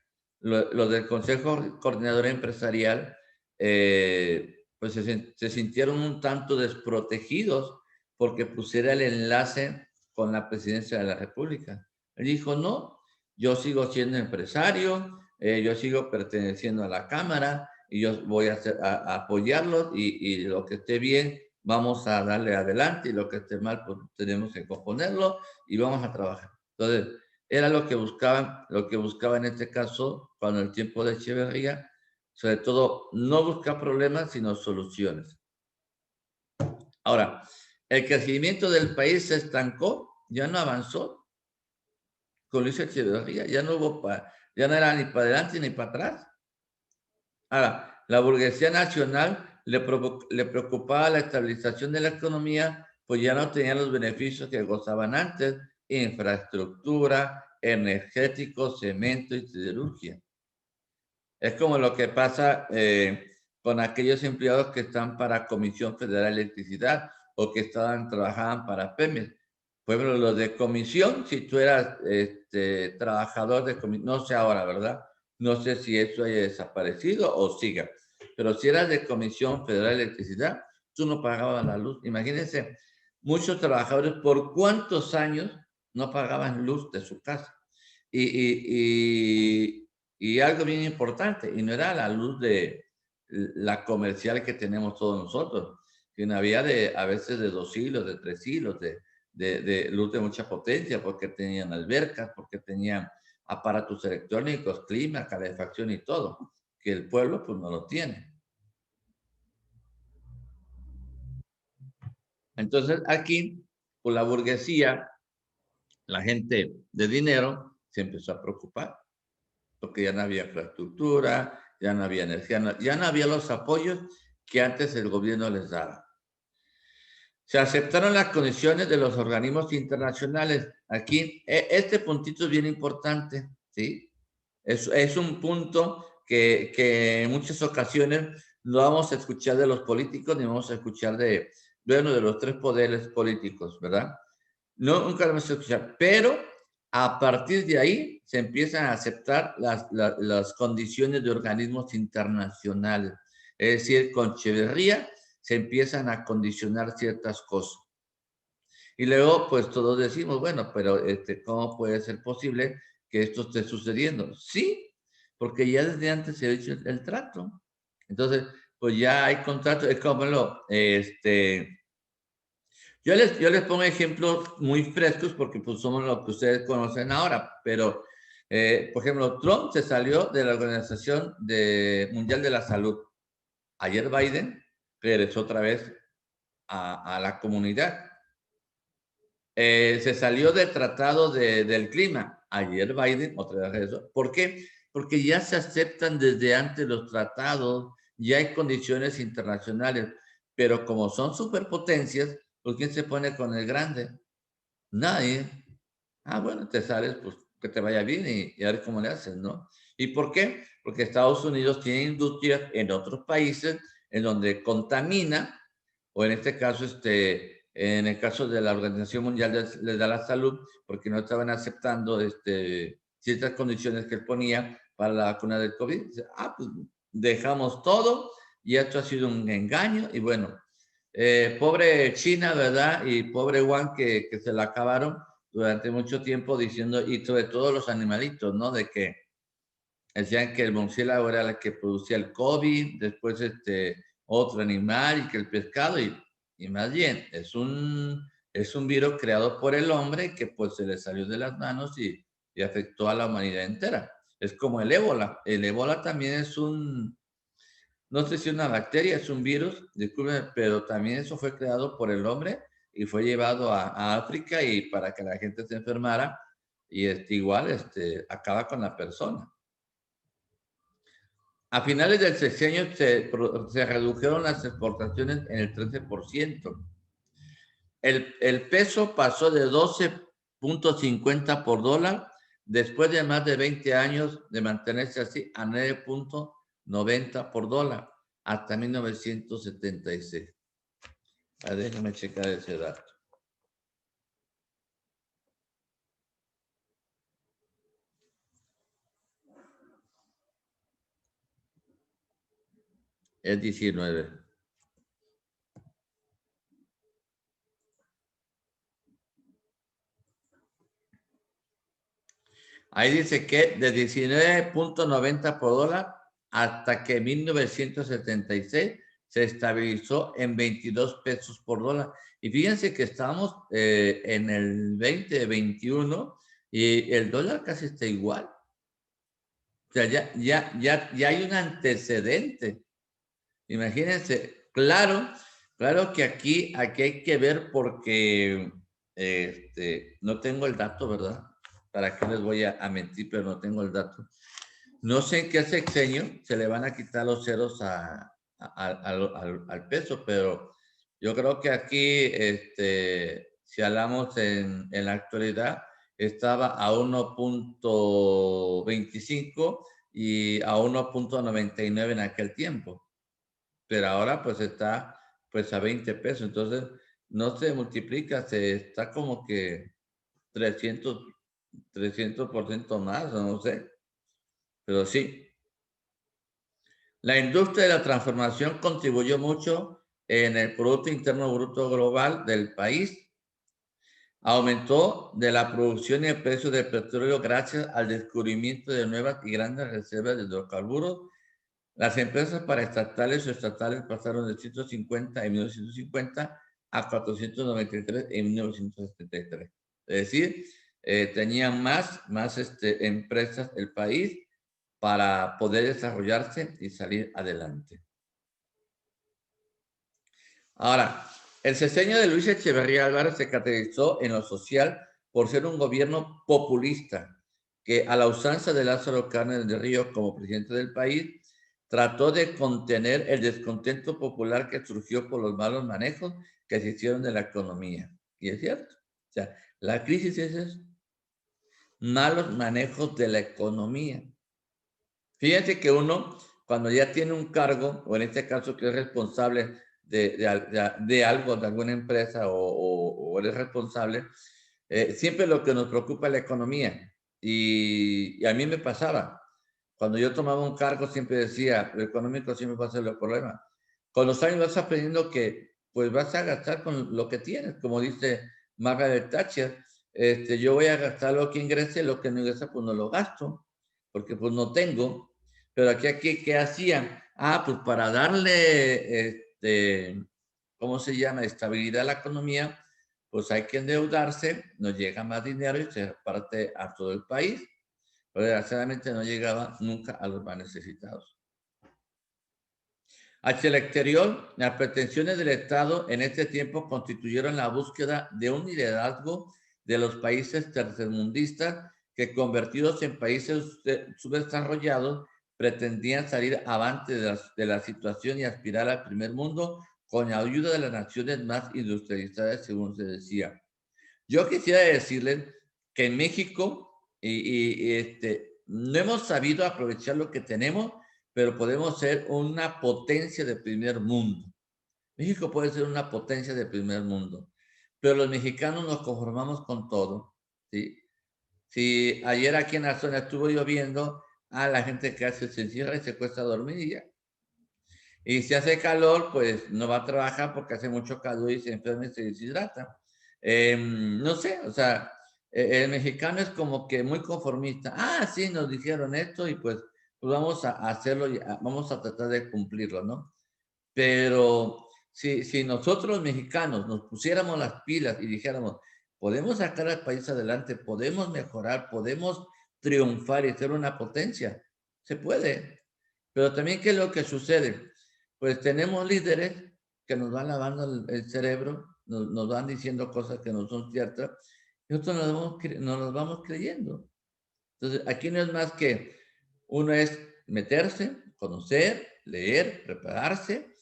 lo del Consejo Coordinador Empresarial, pues se sintieron un tanto desprotegidos porque pusiera el enlace con la presidencia de la República. Él dijo, no, yo sigo siendo empresario, yo sigo perteneciendo a la Cámara y yo voy a apoyarlos y lo que esté bien, vamos a darle adelante y lo que esté mal, pues tenemos que componerlo y vamos a trabajar. Entonces, era lo que buscaba en este caso, cuando el tiempo de Echeverría, sobre todo no buscar problemas, sino soluciones. Ahora, el crecimiento del país se estancó, ya no avanzó con Luis Echeverría, ya no era ni para adelante ni para atrás. Ahora, la burguesía nacional le preocupaba la estabilización de la economía, pues ya no tenían los beneficios que gozaban antes, infraestructura, energético, cemento y siderurgia. Es como lo que pasa con aquellos empleados que están para Comisión Federal de Electricidad o que trabajaban para Pemex. Por ejemplo, los de comisión, si tú eras trabajador de comisión, no sé ahora, ¿verdad? No sé si eso haya desaparecido o siga. Pero si eras de Comisión Federal de Electricidad, tú no pagabas la luz. Imagínense, muchos trabajadores por cuántos años no pagaban luz de su casa. Y algo bien importante, y no era la luz de la comercial que tenemos todos nosotros, sino había a veces de 2 hilos, de 3 hilos, de luz de mucha potencia, porque tenían albercas, porque tenían aparatos electrónicos, clima, calefacción y todo, que el pueblo pues no lo tiene. Entonces aquí, pues la burguesía, la gente de dinero, se empezó a preocupar porque ya no había infraestructura, ya no había energía, ya no había los apoyos que antes el gobierno les daba. Se aceptaron las condiciones de los organismos internacionales. Aquí, este puntito es bien importante, ¿sí? Es un punto que en muchas ocasiones no vamos a escuchar de los políticos ni vamos a escuchar de uno de los tres poderes políticos, ¿verdad? No, nunca lo vamos a escuchar, pero a partir de ahí se empiezan a aceptar las condiciones de organismos internacionales. Es decir, con Echeverría se empiezan a condicionar ciertas cosas. Y luego, pues todos decimos, bueno, pero ¿cómo puede ser posible que esto esté sucediendo? Sí, porque ya desde antes se ha hecho el trato. Entonces, pues ya hay contrato, es como yo les pongo ejemplos muy frescos porque pues somos lo que ustedes conocen ahora, pero por ejemplo, Trump se salió de la Organización Mundial de la Salud. Ayer Biden regresó otra vez a la comunidad. Se salió del Tratado del Clima. Ayer Biden otra vez regresó. ¿Por qué? Porque ya se aceptan desde antes los tratados, ya hay condiciones internacionales, pero como son superpotencias, pues ¿quién se pone con el grande? Nadie. Ah, bueno, te sales, pues que te vaya bien y a ver cómo le haces, ¿no? ¿Y por qué? Porque Estados Unidos tiene industrias en otros países en donde contamina, o en este caso, en el caso de la Organización Mundial de la Salud, porque no estaban aceptando ciertas condiciones que él ponía para la vacuna del COVID. Dice, pues dejamos todo y esto ha sido un engaño. Y bueno, pobre China, ¿verdad? Y pobre Wuhan que se la acabaron durante mucho tiempo diciendo, y sobre todo los animalitos, ¿no? De que decían que el murciélago era el que producía el COVID, después otro animal y que el pescado, y más bien es un virus creado por el hombre que pues se le salió de las manos y afectó a la humanidad entera. Es como el ébola. El ébola también es no sé si una bacteria, es un virus, disculpen, pero también eso fue creado por el hombre y fue llevado a África y para que la gente se enfermara y igual acaba con la persona. A finales del sexenio se redujeron las exportaciones en el 13%. El peso pasó de 12.50 por dólar después de más de 20 años de mantenerse así a 9.90 por dólar hasta 1976. Déjame checar ese dato. Es 19. Ahí dice que de 19.90 por dólar hasta que en 1976 se estabilizó en 22 pesos por dólar. Y fíjense que estamos en el 2021 y el dólar casi está igual. O sea, ya hay un antecedente. Imagínense, claro que aquí hay que ver porque no tengo el dato, ¿verdad? ¿Para qué les voy a mentir? Pero no tengo el dato. No sé en qué sexenio se le van a quitar los ceros al peso, pero yo creo que aquí, si hablamos en la actualidad, estaba a 1.25 y a 1.99 en aquel tiempo. Pero ahora pues está pues a 20 pesos. Entonces no se multiplica, está como que 300% más, no sé. Pero sí, la industria de la transformación contribuyó mucho en el Producto Interno Bruto Global del país. Aumentó de la producción y el precio del petróleo gracias al descubrimiento de nuevas y grandes reservas de hidrocarburos. Las empresas paraestatales o estatales pasaron de 150 en 1950 a 493 en 1973. Es decir, tenían más empresas el país para poder desarrollarse y salir adelante. Ahora, el sexenio de Luis Echeverría Álvarez se caracterizó en lo social por ser un gobierno populista que, a la usanza de Lázaro Cárdenas del Río como presidente del país, trató de contener el descontento popular que surgió por los malos manejos que se hicieron de la economía. Y es cierto. O sea, la crisis es eso. Malos manejos de la economía. Fíjense que uno, cuando ya tiene un cargo, o en este caso que es responsable de algo, de alguna empresa, o eres responsable, siempre lo que nos preocupa es la economía. Y a mí me pasaba. Cuando yo tomaba un cargo, siempre decía, lo económico siempre va a ser el problema. Con los años vas aprendiendo que pues vas a gastar con lo que tienes, como dice Margaret Thatcher. Yo voy a gastar lo que ingrese, lo que no ingresa, pues no lo gasto, porque pues no tengo. Pero aquí ¿qué hacían? Pues para darle, ¿cómo se llama? Estabilidad a la economía, pues hay que endeudarse, nos llega más dinero y se reparte a todo el país. Pero desgraciadamente no llegaba nunca a los más necesitados. Hacia el exterior, las pretensiones del Estado en este tiempo constituyeron la búsqueda de un liderazgo de los países tercermundistas que, convertidos en países subdesarrollados, pretendían salir avante de la situación y aspirar al primer mundo con la ayuda de las naciones más industrializadas, según se decía. Yo quisiera decirles que en México no hemos sabido aprovechar lo que tenemos pero podemos ser una potencia de primer mundo. México puede ser una potencia de primer mundo, pero los mexicanos nos conformamos con todo, ¿sí? Si ayer aquí en la zona estuvo lloviendo, la gente que hace se encierra y se cuesta a dormir y ya. Y si hace calor, pues no va a trabajar porque hace mucho calor y se enferma y se deshidrata. No sé, o sea, el mexicano es como que muy conformista. Sí, nos dijeron esto y pues vamos a hacerlo, vamos a tratar de cumplirlo, ¿no? Pero si nosotros los mexicanos nos pusiéramos las pilas y dijéramos, podemos sacar al país adelante, podemos mejorar, podemos triunfar y ser una potencia, se puede. Pero también, ¿qué es lo que sucede? Pues tenemos líderes que nos van lavando el cerebro, nos van diciendo cosas que no son ciertas, y nosotros nos los vamos creyendo. Entonces, aquí no es más que uno es meterse, conocer, leer, prepararse,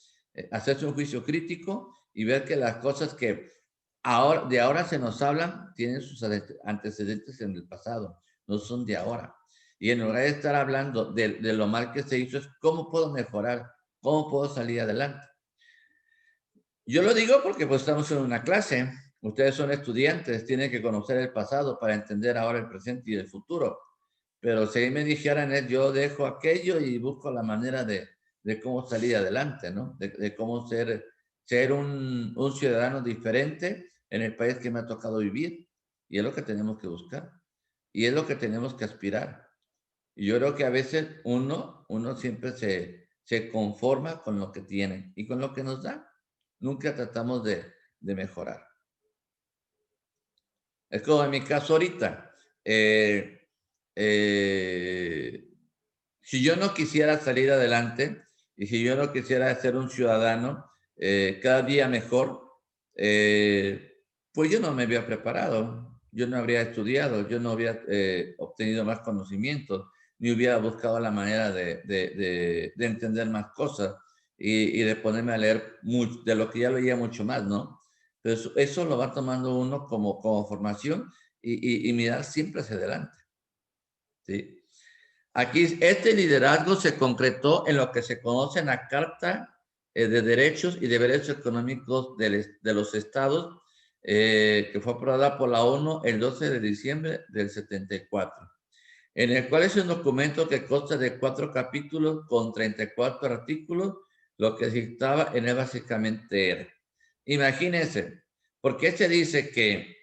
hacerse un juicio crítico y ver que las cosas que de ahora se nos hablan tienen sus antecedentes en el pasado, no son de ahora. Y en lugar de estar hablando de lo mal que se hizo, es cómo puedo mejorar, cómo puedo salir adelante. Yo lo digo porque pues estamos en una clase, ustedes son estudiantes, tienen que conocer el pasado para entender ahora el presente y el futuro. Pero si me dijeran, yo dejo aquello y busco la manera de cómo salir adelante, ¿no? De cómo ser un ciudadano diferente en el país que me ha tocado vivir. Y es lo que tenemos que buscar. Y es lo que tenemos que aspirar. Y yo creo que a veces uno siempre se conforma con lo que tiene y con lo que nos da. Nunca tratamos de mejorar. Es como en mi caso ahorita. Eh, eh, si yo no quisiera salir adelante y si yo no quisiera ser un ciudadano cada día mejor, pues yo no me había preparado, yo no habría estudiado, yo no habría obtenido más conocimientos, ni hubiera buscado la manera de entender más cosas y de ponerme a leer mucho, de lo que ya leía mucho más, ¿no? Pero eso lo va tomando uno como formación y mirar siempre hacia adelante, ¿sí? Aquí este liderazgo se concretó en lo que se conoce en la Carta de Derechos y Deberes Económicos de los Estados, que fue aprobada por la ONU el 12 de diciembre del 74, en el cual es un documento que consta de 4 capítulos con 34 artículos, lo que dictaba en él básicamente era. Imagínense, ¿por qué se dice que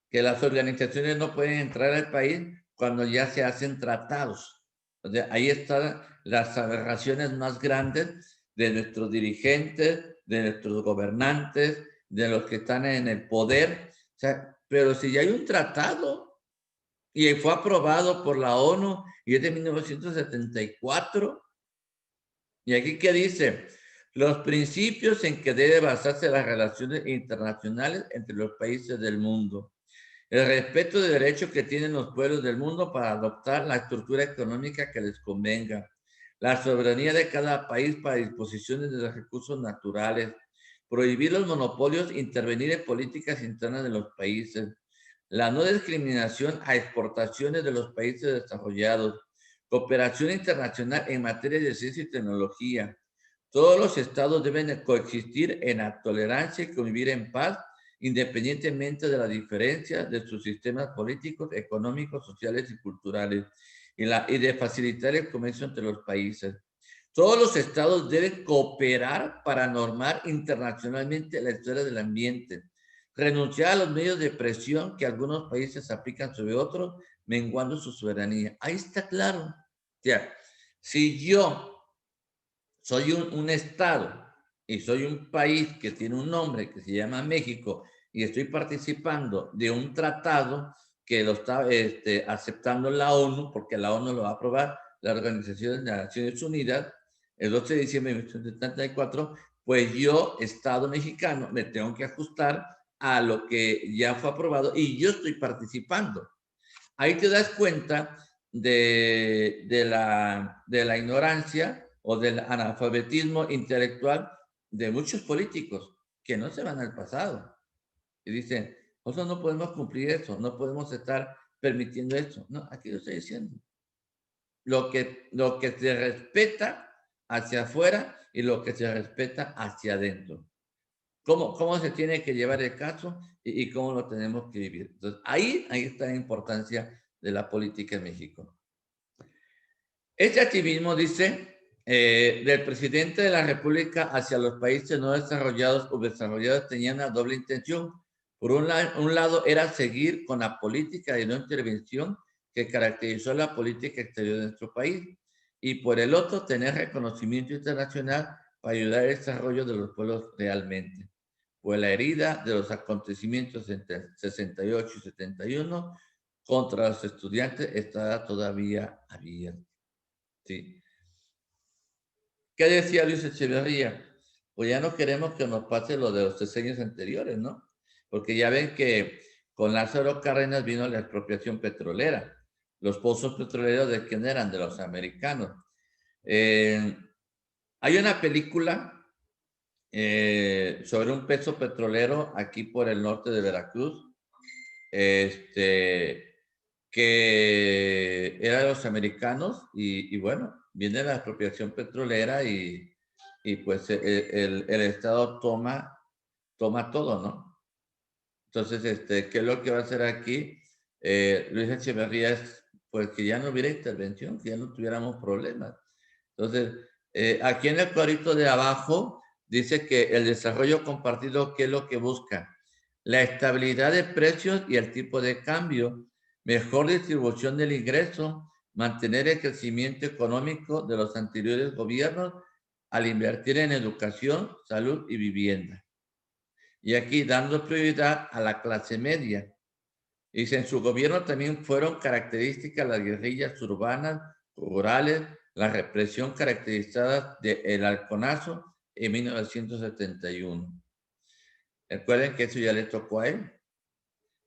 que las organizaciones no pueden entrar al país cuando ya se hacen tratados? O sea, ahí están las aberraciones más grandes de nuestros dirigentes, de nuestros gobernantes, de los que están en el poder. O sea, pero si ya hay un tratado y fue aprobado por la ONU y es de 1974, y aquí qué dice, los principios en que debe basarse las relaciones internacionales entre los países del mundo, el respeto de derechos que tienen los pueblos del mundo para adoptar la estructura económica que les convenga, la soberanía de cada país para disposiciones de los recursos naturales, prohibir los monopolios, intervenir en políticas internas de los países, la no discriminación a exportaciones de los países desarrollados, cooperación internacional en materia de ciencia y tecnología. Todos los estados deben coexistir en la tolerancia y convivir en paz independientemente de la diferencia de sus sistemas políticos, económicos, sociales y culturales, y de facilitar el comercio entre los países. Todos los estados deben cooperar para normar internacionalmente la esfera del ambiente, renunciar a los medios de presión que algunos países aplican sobre otros, menguando su soberanía. Ahí está claro. O sea, si yo soy un estado y soy un país que tiene un nombre que se llama México y estoy participando de un tratado que lo está aceptando la ONU, porque la ONU lo va a aprobar, la Organización de las Naciones Unidas, el 12 de diciembre de 1974, pues yo, Estado mexicano, me tengo que ajustar a lo que ya fue aprobado y yo estoy participando. Ahí te das cuenta de la ignorancia o del analfabetismo intelectual de muchos políticos que no se van al pasado y dicen, nosotros no podemos cumplir eso, no podemos estar permitiendo esto. No, aquí lo estoy diciendo. lo que se respeta hacia afuera y lo que se respeta hacia adentro. ¿Cómo se tiene que llevar el caso y cómo lo tenemos que vivir? Entonces, ahí está la importancia de la política en México. Este activismo, dice, del presidente de la República hacia los países no desarrollados o desarrollados tenía una doble intención. Por un lado, era seguir con la política de no intervención que caracterizó la política exterior de nuestro país. Y por el otro, tener reconocimiento internacional para ayudar al desarrollo de los pueblos realmente. Pues la herida de los acontecimientos entre 68 y 71 contra los estudiantes está todavía abierta. Sí. ¿Qué decía Luis Echeverría? Pues ya no queremos que nos pase lo de los sexenios anteriores, ¿no? Porque ya ven que con Lázaro Cárdenas vino la expropiación petrolera. Los pozos petroleros, ¿de quién eran? De los americanos. Hay una película sobre un peso petrolero aquí por el norte de Veracruz, que era de los americanos y bueno, viene la expropiación petrolera y pues el Estado toma todo, ¿no? Entonces, ¿qué es lo que va a hacer aquí? Luis Echeverría es, pues, que ya no hubiera intervención, que ya no tuviéramos problemas. Entonces, aquí en el cuadrito de abajo dice que el desarrollo compartido, ¿qué es lo que busca? La estabilidad de precios y el tipo de cambio, mejor distribución del ingreso, mantener el crecimiento económico de los anteriores gobiernos al invertir en educación, salud y vivienda. Y aquí dando prioridad a la clase media. Dice, en su gobierno también fueron características las guerrillas urbanas, rurales, la represión caracterizada del halconazo en 1971. Recuerden que eso ya le tocó a él.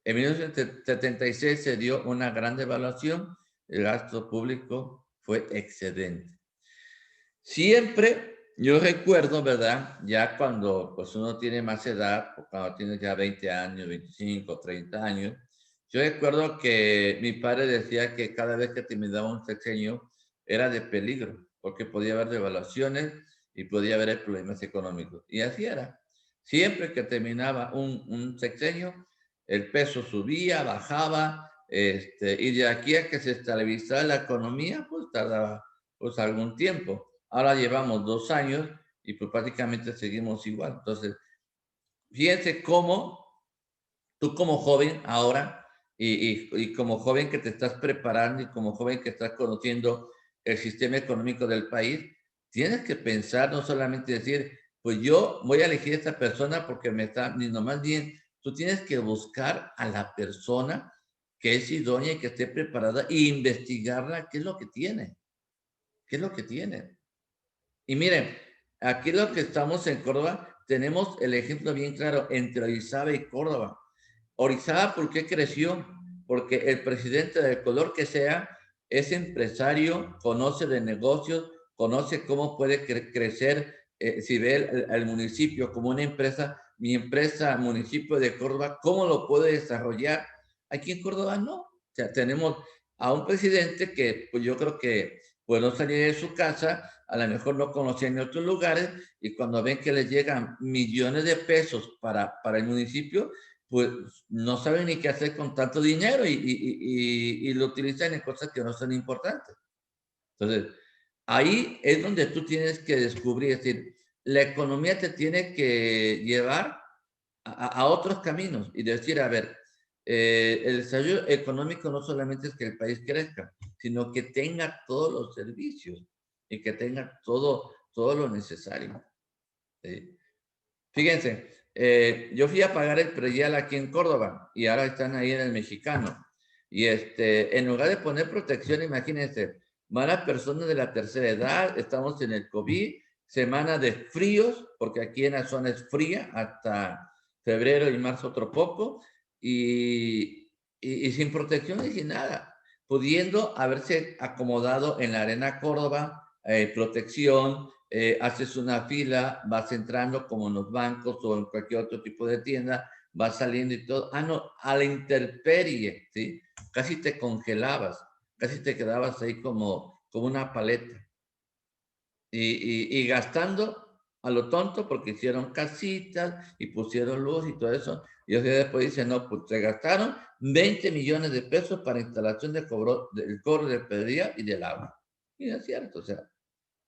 En 1976 se dio una gran devaluación, el gasto público fue excedente. Siempre, yo recuerdo, ¿verdad? Ya cuando pues uno tiene más edad, o cuando tiene ya 20 años, 25, 30 años, yo recuerdo que mi padre decía que cada vez que terminaba un sexenio era de peligro, porque podía haber devaluaciones y podía haber problemas económicos. Y así era. Siempre que terminaba un sexenio, el peso subía, bajaba, y de aquí a que se estabilizara la economía, pues tardaba pues algún tiempo. Ahora llevamos 2 años y pues prácticamente seguimos igual. Entonces, fíjense cómo tú como joven ahora y como joven que te estás preparando y como joven que estás conociendo el sistema económico del país, tienes que pensar, no solamente decir, pues yo voy a elegir a esta persona porque me está, sino más bien, tú tienes que buscar a la persona que es idónea y que esté preparada e investigarla, qué es lo que tiene, qué es lo que tiene. Y miren, aquí lo que estamos en Córdoba, tenemos el ejemplo bien claro entre Orizaba y Córdoba. Orizaba, ¿por qué creció? Porque el presidente, del color que sea, es empresario, conoce de negocios, conoce cómo puede crecer, si ve el municipio como una empresa, mi empresa, municipio de Córdoba, ¿cómo lo puede desarrollar? Aquí en Córdoba no. O sea, tenemos a un presidente que, pues yo creo que, pues no salía de su casa, a lo mejor no conocía en otros lugares, y cuando ven que les llegan millones de pesos para el municipio, pues no saben ni qué hacer con tanto dinero y lo utilizan en cosas que no son importantes. Entonces, ahí es donde tú tienes que descubrir, es decir, la economía te tiene que llevar a otros caminos y decir, a ver, el desarrollo económico no solamente es que el país crezca, sino que tenga todos los servicios y que tenga todo lo necesario. ¿Sí? Fíjense, yo fui a pagar el predial aquí en Córdoba y ahora están ahí en el Mexicano. Y en lugar de poner protección, imagínense, van las personas de la tercera edad, estamos en el COVID, semana de fríos, porque aquí en la zona es fría, hasta febrero y marzo otro poco, y sin protección y sin nada, pudiendo haberse acomodado en la Arena Córdoba, protección, haces una fila, vas entrando como en los bancos o en cualquier otro tipo de tienda, vas saliendo y todo. Ah, no, a la intemperie, ¿sí? Casi te congelabas, casi te quedabas ahí como como una paleta. Y gastando a lo tonto porque hicieron casitas y pusieron luz y todo eso. Y después dicen, no, pues se gastaron 20 millones de pesos para instalación del cobro de pedría y del agua. Y no es cierto, o sea,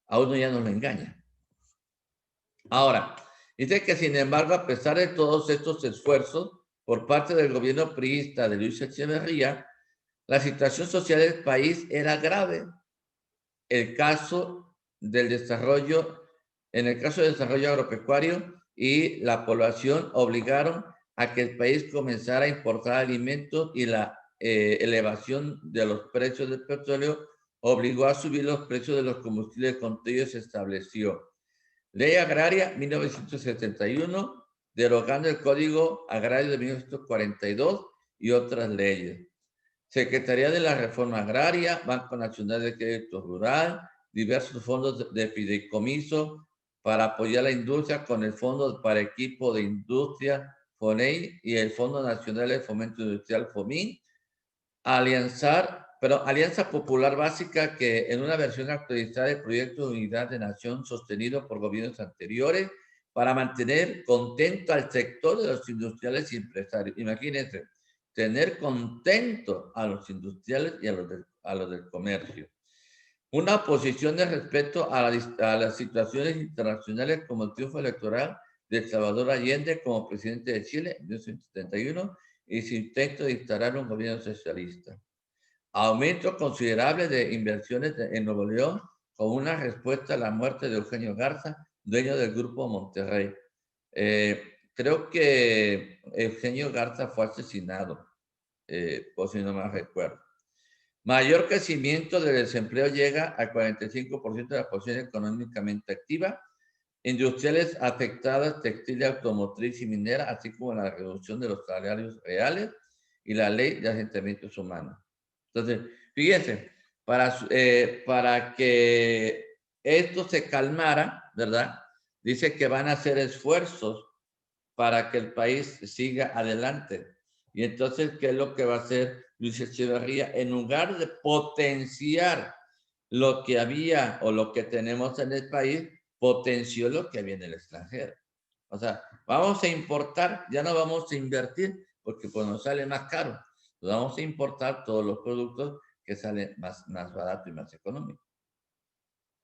a uno ya no lo engaña. Ahora, dice que sin embargo, a pesar de todos estos esfuerzos por parte del gobierno priista de Luis Echeverría, la situación social del país era grave. El caso del desarrollo, en el caso del desarrollo agropecuario y la población obligaron a que el país comenzara a importar alimentos y la elevación de los precios del petróleo obligó a subir los precios de los combustibles con ello se estableció. Ley Agraria 1971, derogando el Código Agrario de 1942 y otras leyes. Secretaría de la Reforma Agraria, Banco Nacional de Crédito Rural, diversos fondos de fideicomiso para apoyar la industria con el Fondo para Equipo de Industria, FONEI, y el Fondo Nacional de Fomento Industrial, FOMIN, Alianza Popular Básica, que en una versión actualizada del Proyecto de Unidad de Nación sostenido por gobiernos anteriores para mantener contento al sector de los industriales y empresarios. Imagínense, tener contento a los industriales y a los del comercio. Una posición de respeto a las situaciones internacionales como el triunfo electoral de Salvador Allende como presidente de Chile en 1971 y su intento de instalar un gobierno socialista. Aumento considerable de inversiones en Nuevo León como una respuesta a la muerte de Eugenio Garza, dueño del Grupo Monterrey. Creo que Eugenio Garza fue asesinado, por si no me recuerdo. Mayor crecimiento del desempleo llega al 45% de la población económicamente activa. Industriales afectadas, textil, automotriz y minera, así como la reducción de los salarios reales y la ley de asentamientos humanos. Entonces, fíjense, para que esto se calmara, ¿verdad? Dice que van a hacer esfuerzos para que el país siga adelante. Y entonces, ¿qué es lo que va a hacer Luis Echeverría? En lugar de potenciar lo que había o lo que tenemos en el país, potenció lo que había en el extranjero. O sea, vamos a importar, ya no vamos a invertir porque pues nos sale más caro. Vamos a importar todos los productos que salen más barato y más económico.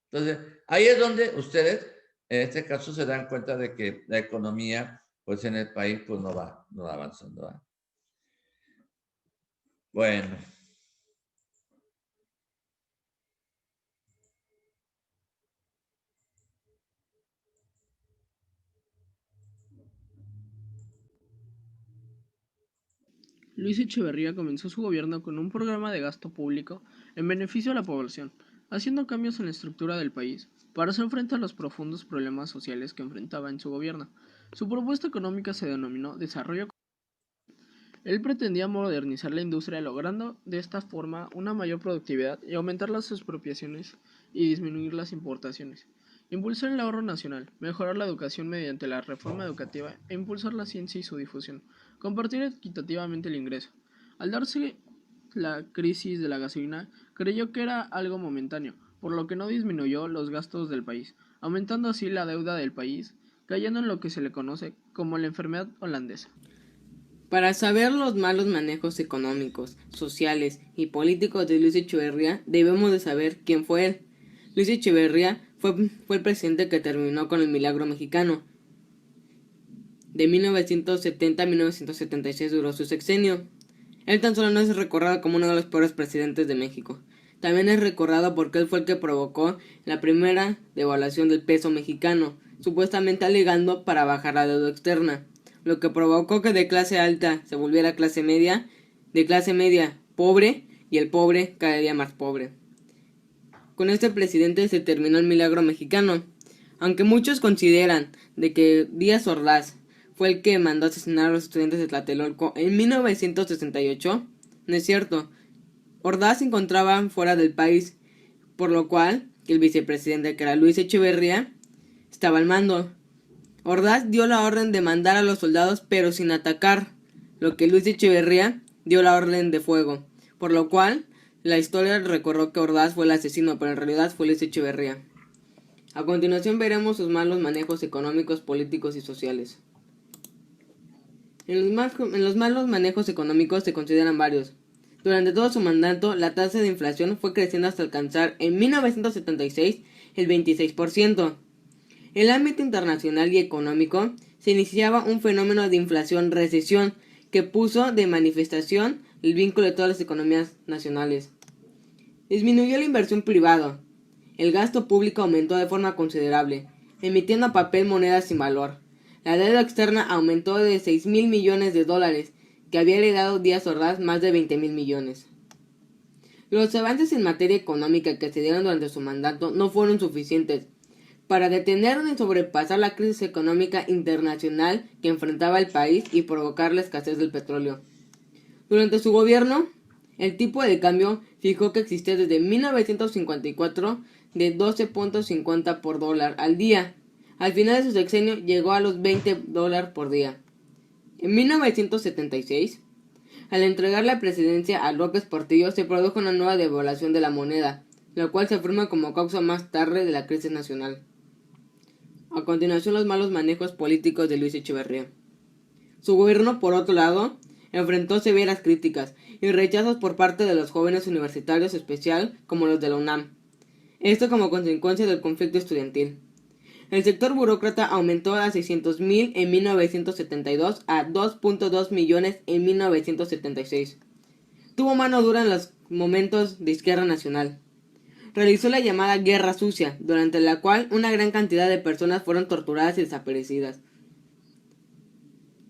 Entonces, ahí es donde ustedes, en este caso, se dan cuenta de que la economía, pues en el país, pues no va avanzando. ¿Va? Bueno. Luis Echeverría comenzó su gobierno con un programa de gasto público en beneficio a la población, haciendo cambios en la estructura del país para hacer frente a los profundos problemas sociales que enfrentaba en su gobierno. Su propuesta económica se denominó Desarrollo. Él pretendía modernizar la industria logrando de esta forma una mayor productividad y aumentar las expropiaciones y disminuir las importaciones. Impulsar el ahorro nacional, mejorar la educación mediante la reforma educativa e impulsar la ciencia y su difusión, compartir equitativamente el ingreso. Al darse la crisis de la gasolina, creyó que era algo momentáneo, por lo que no disminuyó los gastos del país, aumentando así la deuda del país, cayendo en lo que se le conoce como la enfermedad holandesa. Para saber los malos manejos económicos, sociales y políticos de Luis Echeverría, debemos de saber quién fue él. Luis Echeverría fue el presidente que terminó con el milagro mexicano. De 1970 a 1976 duró su sexenio. Él tan solo no es recordado como uno de los peores presidentes de México. También es recordado porque él fue el que provocó la primera devaluación del peso mexicano, supuestamente alegando para bajar la deuda externa, lo que provocó que de clase alta se volviera clase media, de clase media pobre y el pobre cada día más pobre. Con este presidente se terminó el milagro mexicano, aunque muchos consideran de que Díaz Ordaz fue el que mandó asesinar a los estudiantes de Tlatelolco en 1968, no es cierto. Ordaz se encontraba fuera del país, por lo cual el vicepresidente, que era Luis Echeverría, estaba al mando. Ordaz dio la orden de mandar a los soldados pero sin atacar, lo que Luis Echeverría dio la orden de fuego, por lo cual La historia recordó que Ordaz fue el asesino, pero en realidad fue Luis Echeverría. A continuación veremos sus malos manejos económicos, políticos y sociales. En los malos manejos económicos se consideran varios. Durante todo su mandato, la tasa de inflación fue creciendo hasta alcanzar en 1976 el 26%. En el ámbito internacional y económico, se iniciaba un fenómeno de inflación-recesión que puso de manifestación el vínculo de todas las economías nacionales. Disminuyó la inversión privada. El gasto público aumentó de forma considerable, emitiendo papel monedas sin valor. La deuda externa aumentó de 6.000 millones de dólares, que había heredado Díaz Ordaz más de 20.000 millones. Los avances en materia económica que se dieron durante su mandato no fueron suficientes para detener ni sobrepasar la crisis económica internacional que enfrentaba el país y provocar la escasez del petróleo. Durante su gobierno, el tipo de cambio fijó que existía desde 1954 de 12.50 por dólar al día. Al final de su sexenio llegó a los 20 dólares por día. En 1976, al entregar la presidencia a López Portillo, se produjo una nueva devaluación de la moneda, lo cual se afirma como causa más tarde de la crisis nacional. A continuación, los malos manejos políticos de Luis Echeverría. Su gobierno, por otro lado, enfrentó severas críticas y rechazos por parte de los jóvenes universitarios, especial como los de la UNAM. Esto como consecuencia del conflicto estudiantil. El sector burócrata aumentó a 600.000 en 1972 a 2.2 millones en 1976. Tuvo mano dura en los momentos de izquierda nacional. Realizó la llamada Guerra Sucia, durante la cual una gran cantidad de personas fueron torturadas y desaparecidas.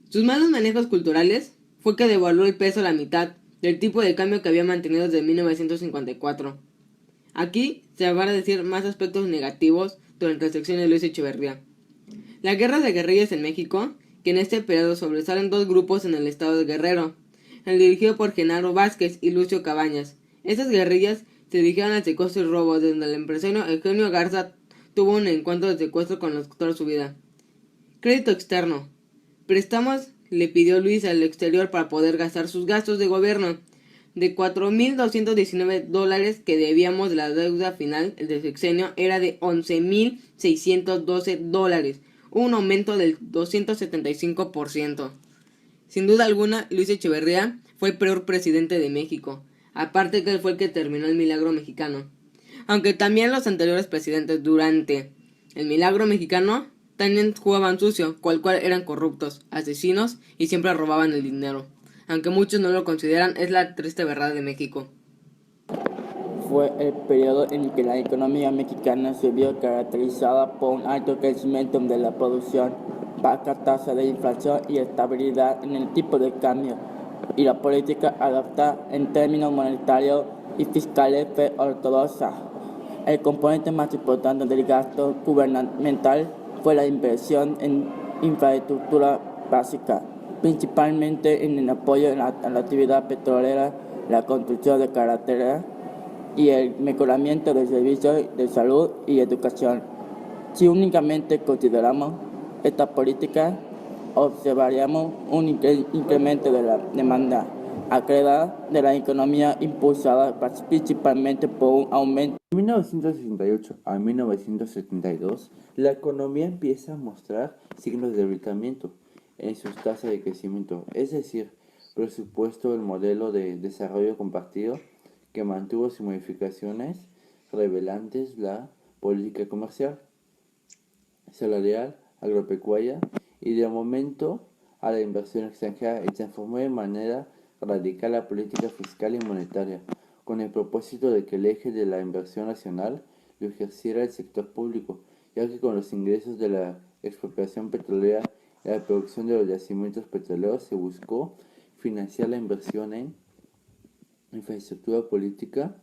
Sus malos manejos culturales fue que devaluó el peso a la mitad del tipo de cambio que había mantenido desde 1954. Aquí se van a decir más aspectos negativos durante la sección de Luis Echeverría. La guerra de guerrillas en México, que en este periodo sobresalen dos grupos en el estado de Guerrero, el dirigido por Genaro Vázquez y Lucio Cabañas. Estas guerrillas se dirigieron al secuestro y robo, donde el empresario Eugenio Garza tuvo un encuentro de secuestro con los toda su vida. Crédito externo. Préstamos le pidió Luis al exterior para poder gastar sus gastos de gobierno. De 4.219 dólares que debíamos de la deuda final, el del sexenio era de 11.612 dólares, un aumento del 275%. Sin duda alguna, Luis Echeverría fue el peor presidente de México, aparte que él fue el que terminó el milagro mexicano. Aunque también los anteriores presidentes durante el milagro mexicano también jugaban sucio, cual eran corruptos, asesinos y siempre robaban el dinero. Aunque muchos no lo consideran, es la triste verdad de México. Fue el periodo en el que la economía mexicana se vio caracterizada por un alto crecimiento de la producción, baja tasa de inflación y estabilidad en el tipo de cambio, y la política adoptada en términos monetarios y fiscales fue ortodoxa. El componente más importante del gasto gubernamental fue la inversión en infraestructura básica, principalmente en el apoyo a la actividad petrolera, la construcción de carreteras y el mejoramiento de servicios de salud y educación. Si únicamente consideramos esta política, observaríamos un incremento de la demanda acreedora de la economía impulsada principalmente por un aumento. De 1968 a 1972, la economía empieza a mostrar signos de debilitamiento en sus tasas de crecimiento, es decir, presupuesto del modelo de desarrollo compartido que mantuvo sin modificaciones relevantes la política comercial, salarial, agropecuaria y de momento a la inversión extranjera, y transformó de manera radical la política fiscal y monetaria, con el propósito de que el eje de la inversión nacional lo ejerciera el sector público, ya que con los ingresos de la expropiación petrolera y la producción de los yacimientos petroleros se buscó financiar la inversión en infraestructura política,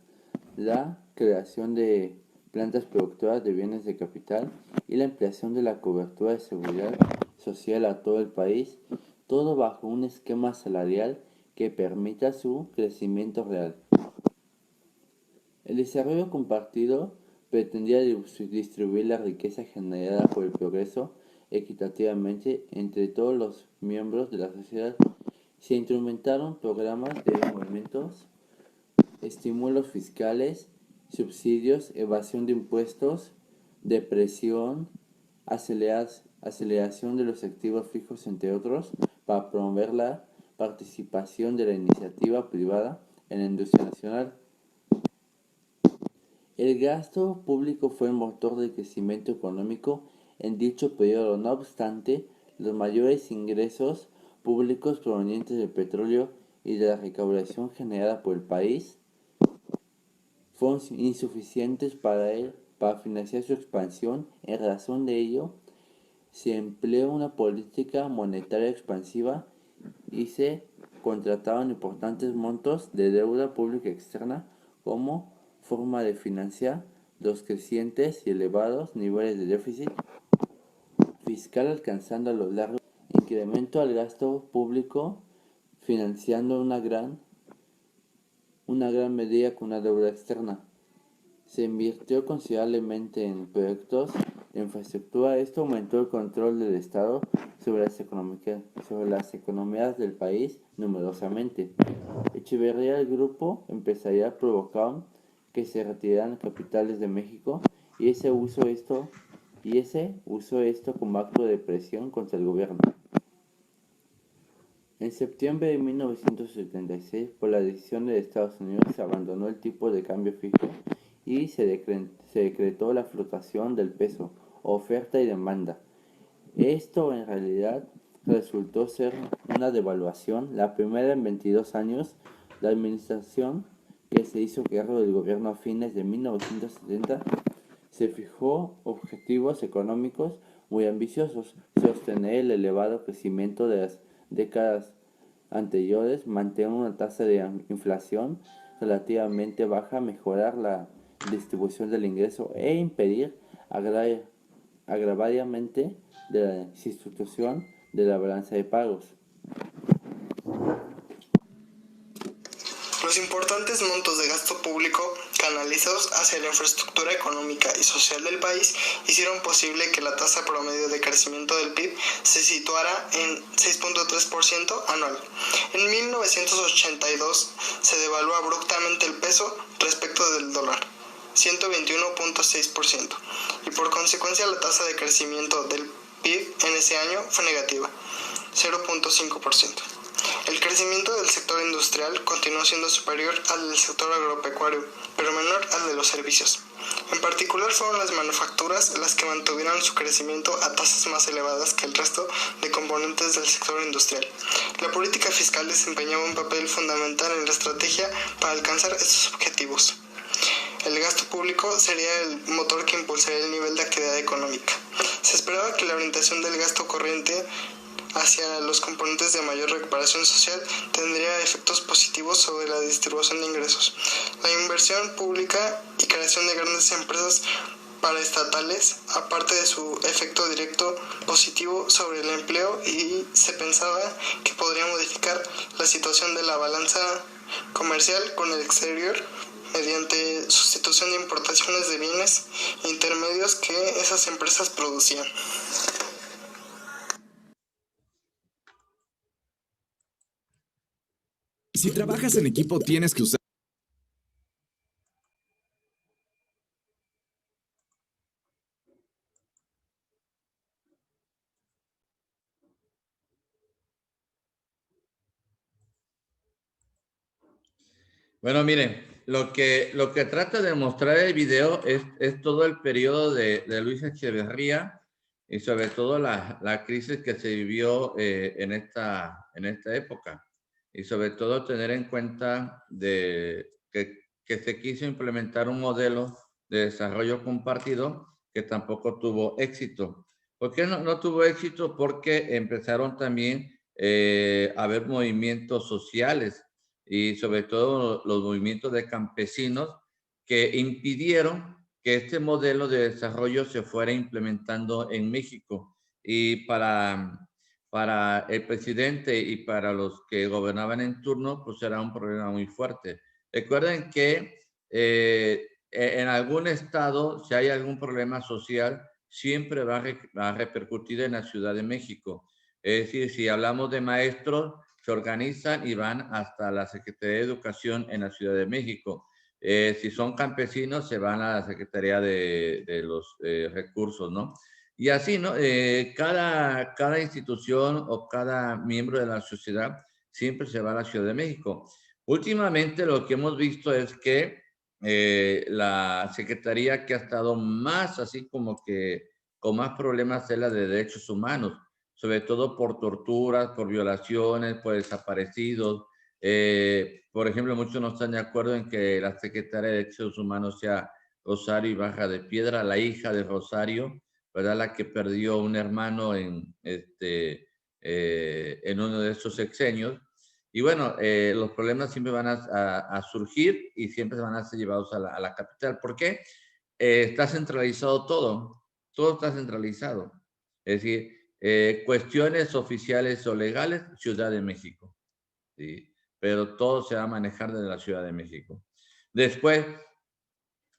la creación de plantas productoras de bienes de capital y la ampliación de la cobertura de seguridad social a todo el país, todo bajo un esquema salarial que permita su crecimiento real. El desarrollo compartido pretendía distribuir la riqueza generada por el progreso equitativamente entre todos los miembros de la sociedad. Se instrumentaron programas de movimientos estímulos fiscales, subsidios, evasión de impuestos, depresión, aceleración de los activos fijos, entre otros, para promover la participación de la iniciativa privada en la industria nacional. El gasto público fue el motor del crecimiento económico en dicho periodo. No obstante, los mayores ingresos públicos provenientes del petróleo y de la recaudación generada por el país fueron insuficientes para financiar su expansión. En razón de ello, se empleó una política monetaria expansiva y se contrataron importantes montos de deuda pública externa como forma de financiar los crecientes y elevados niveles de déficit fiscal, alcanzando a lo largo incremento al gasto público, financiando una gran medida con una deuda externa. Se invirtió considerablemente en proyectos de infraestructura. Esto aumentó el control del Estado sobre las economías del país numerosamente. Echeverría, el grupo empresarial, provocaron que se retiraran capitales de México y ese usó esto como acto de presión contra el gobierno. En septiembre de 1976, por la decisión de Estados Unidos, se abandonó el tipo de cambio fijo y se decretó la flotación del peso, oferta y demanda. Esto en realidad resultó ser una devaluación, la primera en 22 años. La administración que se hizo cargo del gobierno a fines de 1970 se fijó objetivos económicos muy ambiciosos: sostener el elevado crecimiento de las décadas anteriores, mantener una tasa de inflación relativamente baja, mejorar la distribución del ingreso e impedir agravadamente de la sustitución de la balanza de pagos. Los importantes montos de gasto público canalizados hacia la infraestructura económica y social del país hicieron posible que la tasa promedio de crecimiento del PIB se situara en 6.3% anual. En 1982 se devaluó abruptamente el peso respecto del dólar, 121.6%, y por consecuencia la tasa de crecimiento del PIB en ese año fue negativa, 0.5%. El crecimiento del sector industrial continuó siendo superior al del sector agropecuario, pero menor al de los servicios. En particular fueron las manufacturas las que mantuvieron su crecimiento a tasas más elevadas que el resto de componentes del sector industrial. La política fiscal desempeñaba un papel fundamental en la estrategia para alcanzar estos objetivos. El gasto público sería el motor que impulsaría el nivel de actividad económica. Se esperaba que la orientación del gasto corriente hacia los componentes de mayor recuperación social tendría efectos positivos sobre la distribución de ingresos. La inversión pública y creación de grandes empresas paraestatales, aparte de su efecto directo positivo sobre el empleo, y se pensaba que podría modificar la situación de la balanza comercial con el exterior mediante sustitución de importaciones de bienes intermedios que esas empresas producían. Si trabajas en equipo, tienes que usar. Bueno, miren, lo que trata de mostrar el video es todo el periodo de Luis Echeverría y sobre todo la crisis que se vivió en esta época. Y sobre todo tener en cuenta que se quiso implementar un modelo de desarrollo compartido que tampoco tuvo éxito. ¿Por qué no tuvo éxito? Porque empezaron también a haber movimientos sociales y sobre todo los movimientos de campesinos que impidieron que este modelo de desarrollo se fuera implementando en México. Y para el presidente y para los que gobernaban en turno, pues era un problema muy fuerte. Recuerden que en algún estado, si hay algún problema social, siempre va a repercutir en la Ciudad de México. Es decir, si hablamos de maestros, se organizan y van hasta la Secretaría de Educación en la Ciudad de México. Si son campesinos, se van a la Secretaría de los Recursos, ¿no? Y así, ¿no? Cada institución o cada miembro de la sociedad siempre se va a la Ciudad de México. Últimamente lo que hemos visto es que la secretaría que ha estado más así como que con más problemas es la de derechos humanos, sobre todo por torturas, por violaciones, por desaparecidos. Por ejemplo, muchos no están de acuerdo en que la secretaria de Derechos Humanos sea Rosario Ibarra de Piedra, la hija de Rosario, ¿verdad? La que perdió un hermano en uno de esos sexenios. Y bueno, los problemas siempre van a surgir y siempre van a ser llevados a la capital. ¿Por qué? Está centralizado todo. Todo está centralizado. Es decir, cuestiones oficiales o legales, Ciudad de México. ¿Sí? Pero todo se va a manejar desde la Ciudad de México. Después,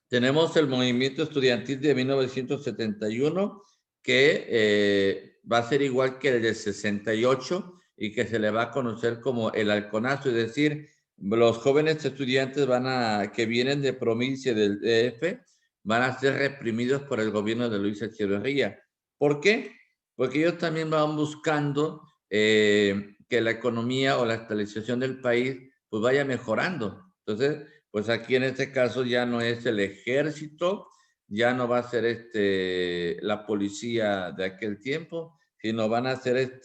tenemos el movimiento estudiantil de 1971, que va a ser igual que el de 68 y que se le va a conocer como el halconazo, es decir, los jóvenes estudiantes que vienen de provincia del DF van a ser reprimidos por el gobierno de Luis Echeverría. ¿Por qué? Porque ellos también van buscando que la economía o la estabilización del país pues vaya mejorando. Entonces, pues aquí en este caso ya no es el ejército, ya no va a ser la policía de aquel tiempo, sino van a ser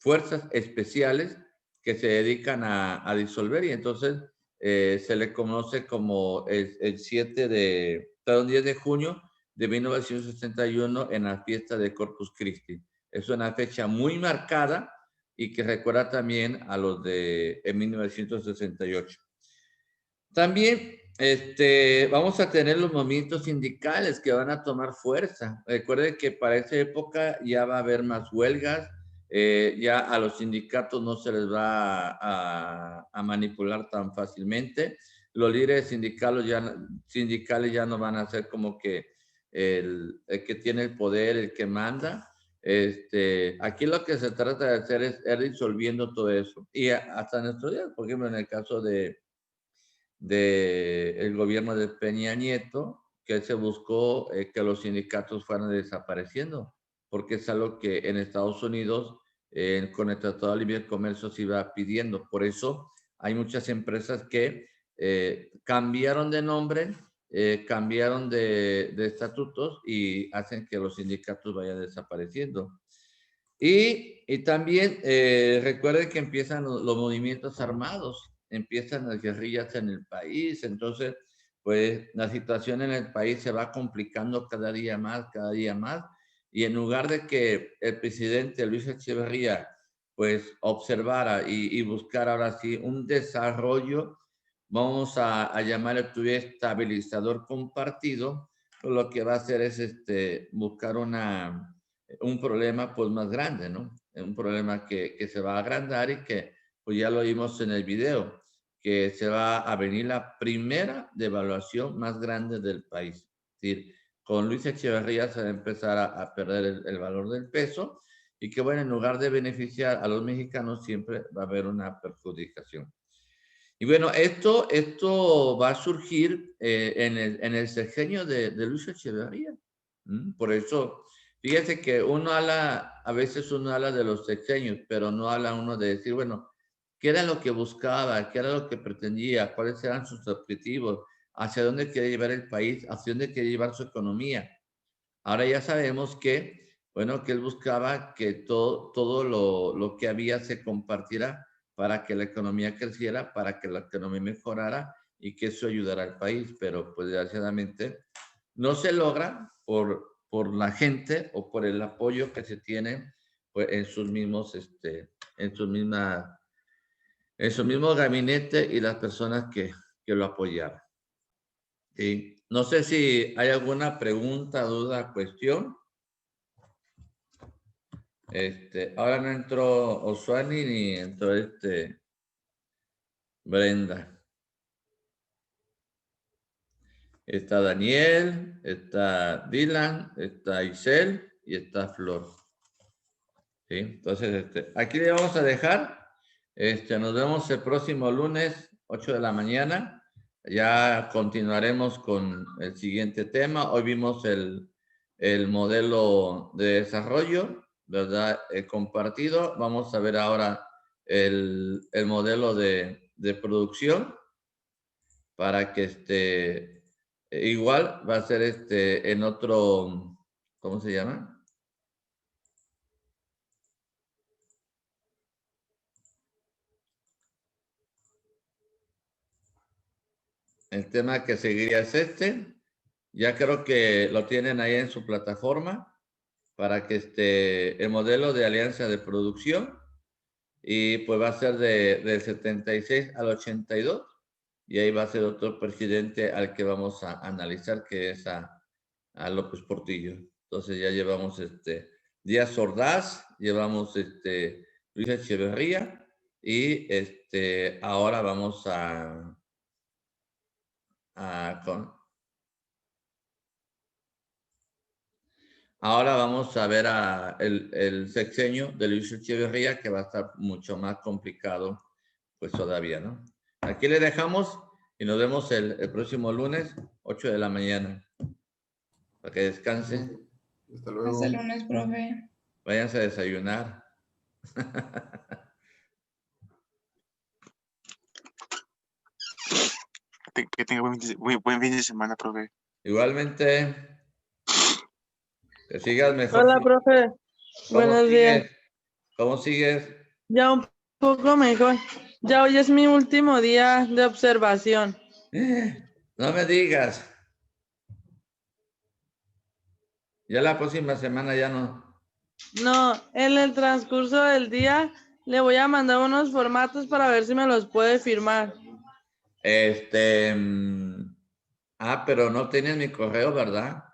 fuerzas especiales que se dedican a disolver, y entonces se le conoce como el 10 de junio de 1961 en la fiesta de Corpus Christi. Es una fecha muy marcada y que recuerda también a los de 1968. También vamos a tener los movimientos sindicales que van a tomar fuerza. Recuerden que para esa época ya va a haber más huelgas, ya a los sindicatos no se les va a manipular tan fácilmente. Los líderes sindicales ya no van a ser como que el que tiene el poder, el que manda. Aquí lo que se trata de hacer es ir disolviendo todo eso. Y hasta nuestro día, por ejemplo, en el caso del gobierno de Peña Nieto, que se buscó que los sindicatos fueran desapareciendo, porque es algo que en Estados Unidos, con el Tratado de Libre Comercio, se iba pidiendo. Por eso hay muchas empresas que cambiaron de nombre, cambiaron de estatutos y hacen que los sindicatos vayan desapareciendo. Y también recuerden que empiezan los movimientos armados, empiezan las guerrillas en el país, entonces pues la situación en el país se va complicando cada día más, y en lugar de que el presidente Luis Echeverría pues observara y buscara ahora sí un desarrollo, vamos a llamar el estabilizador compartido, pues lo que va a hacer es buscar un problema pues más grande, ¿no? Un problema que se va a agrandar y que pues ya lo vimos en el video, que se va a venir la primera devaluación más grande del país. Es decir, con Luis Echeverría se va a empezar a perder el valor del peso y que, bueno, en lugar de beneficiar a los mexicanos, siempre va a haber una perjudicación. Y bueno, esto va a surgir en el sexenio de Luis Echeverría. Por eso, fíjense que a veces uno habla de los sexenios, pero no habla uno de decir, bueno, ¿qué era lo que buscaba? ¿Qué era lo que pretendía? ¿Cuáles eran sus objetivos? ¿Hacia dónde quería llevar el país? ¿Hacia dónde quería llevar su economía? Ahora ya sabemos que, bueno, que él buscaba que todo lo que había se compartiera para que la economía creciera, para que la economía mejorara y que eso ayudara al país. Pero pues desgraciadamente no se logra por la gente o por el apoyo que se tiene pues, en sus mismos gabinetes y las personas que lo apoyaban. ¿Sí? No sé si hay alguna pregunta, duda, cuestión. Ahora no entró Oswani ni entró Brenda. Está Daniel, está Dylan, está Isel y está Flor. ¿sí? Entonces, aquí le vamos a dejar. Nos vemos el próximo lunes, 8 de la mañana. Ya continuaremos con el siguiente tema. Hoy vimos el modelo de desarrollo, ¿verdad? Compartido. Vamos a ver ahora el modelo de producción para que igual va a ser en otro, ¿cómo se llama? El tema que seguiría es Ya creo que lo tienen ahí en su plataforma para que el modelo de alianza de producción y pues va a ser del 76 al 82 y ahí va a ser otro presidente al que vamos a analizar que es a López Portillo. Entonces ya llevamos Díaz Ordaz, llevamos Luis Echeverría y ahora vamos ahora vamos a ver el sexenio de Luis Echeverría, que va a estar mucho más complicado, pues todavía, ¿no? Aquí le dejamos y nos vemos el próximo lunes, 8 de la mañana. Para que descanse. Hasta luego. Hasta el lunes, profe. Váyanse a desayunar. Que tenga buen fin de semana, profe. Igualmente. Que sigas mejor. Hola, profe. Buenos días. ¿Cómo sigues? Ya un poco mejor. Ya hoy es mi último día de observación. No me digas. Ya la próxima semana ya no. No, en el transcurso del día le voy a mandar unos formatos para ver si me los puede firmar. Pero no tienes mi correo, ¿verdad?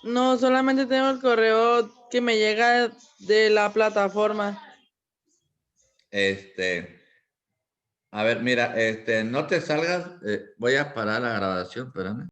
No, solamente tengo el correo que me llega de la plataforma. A ver, mira, no te salgas. Voy a parar la grabación, espérame.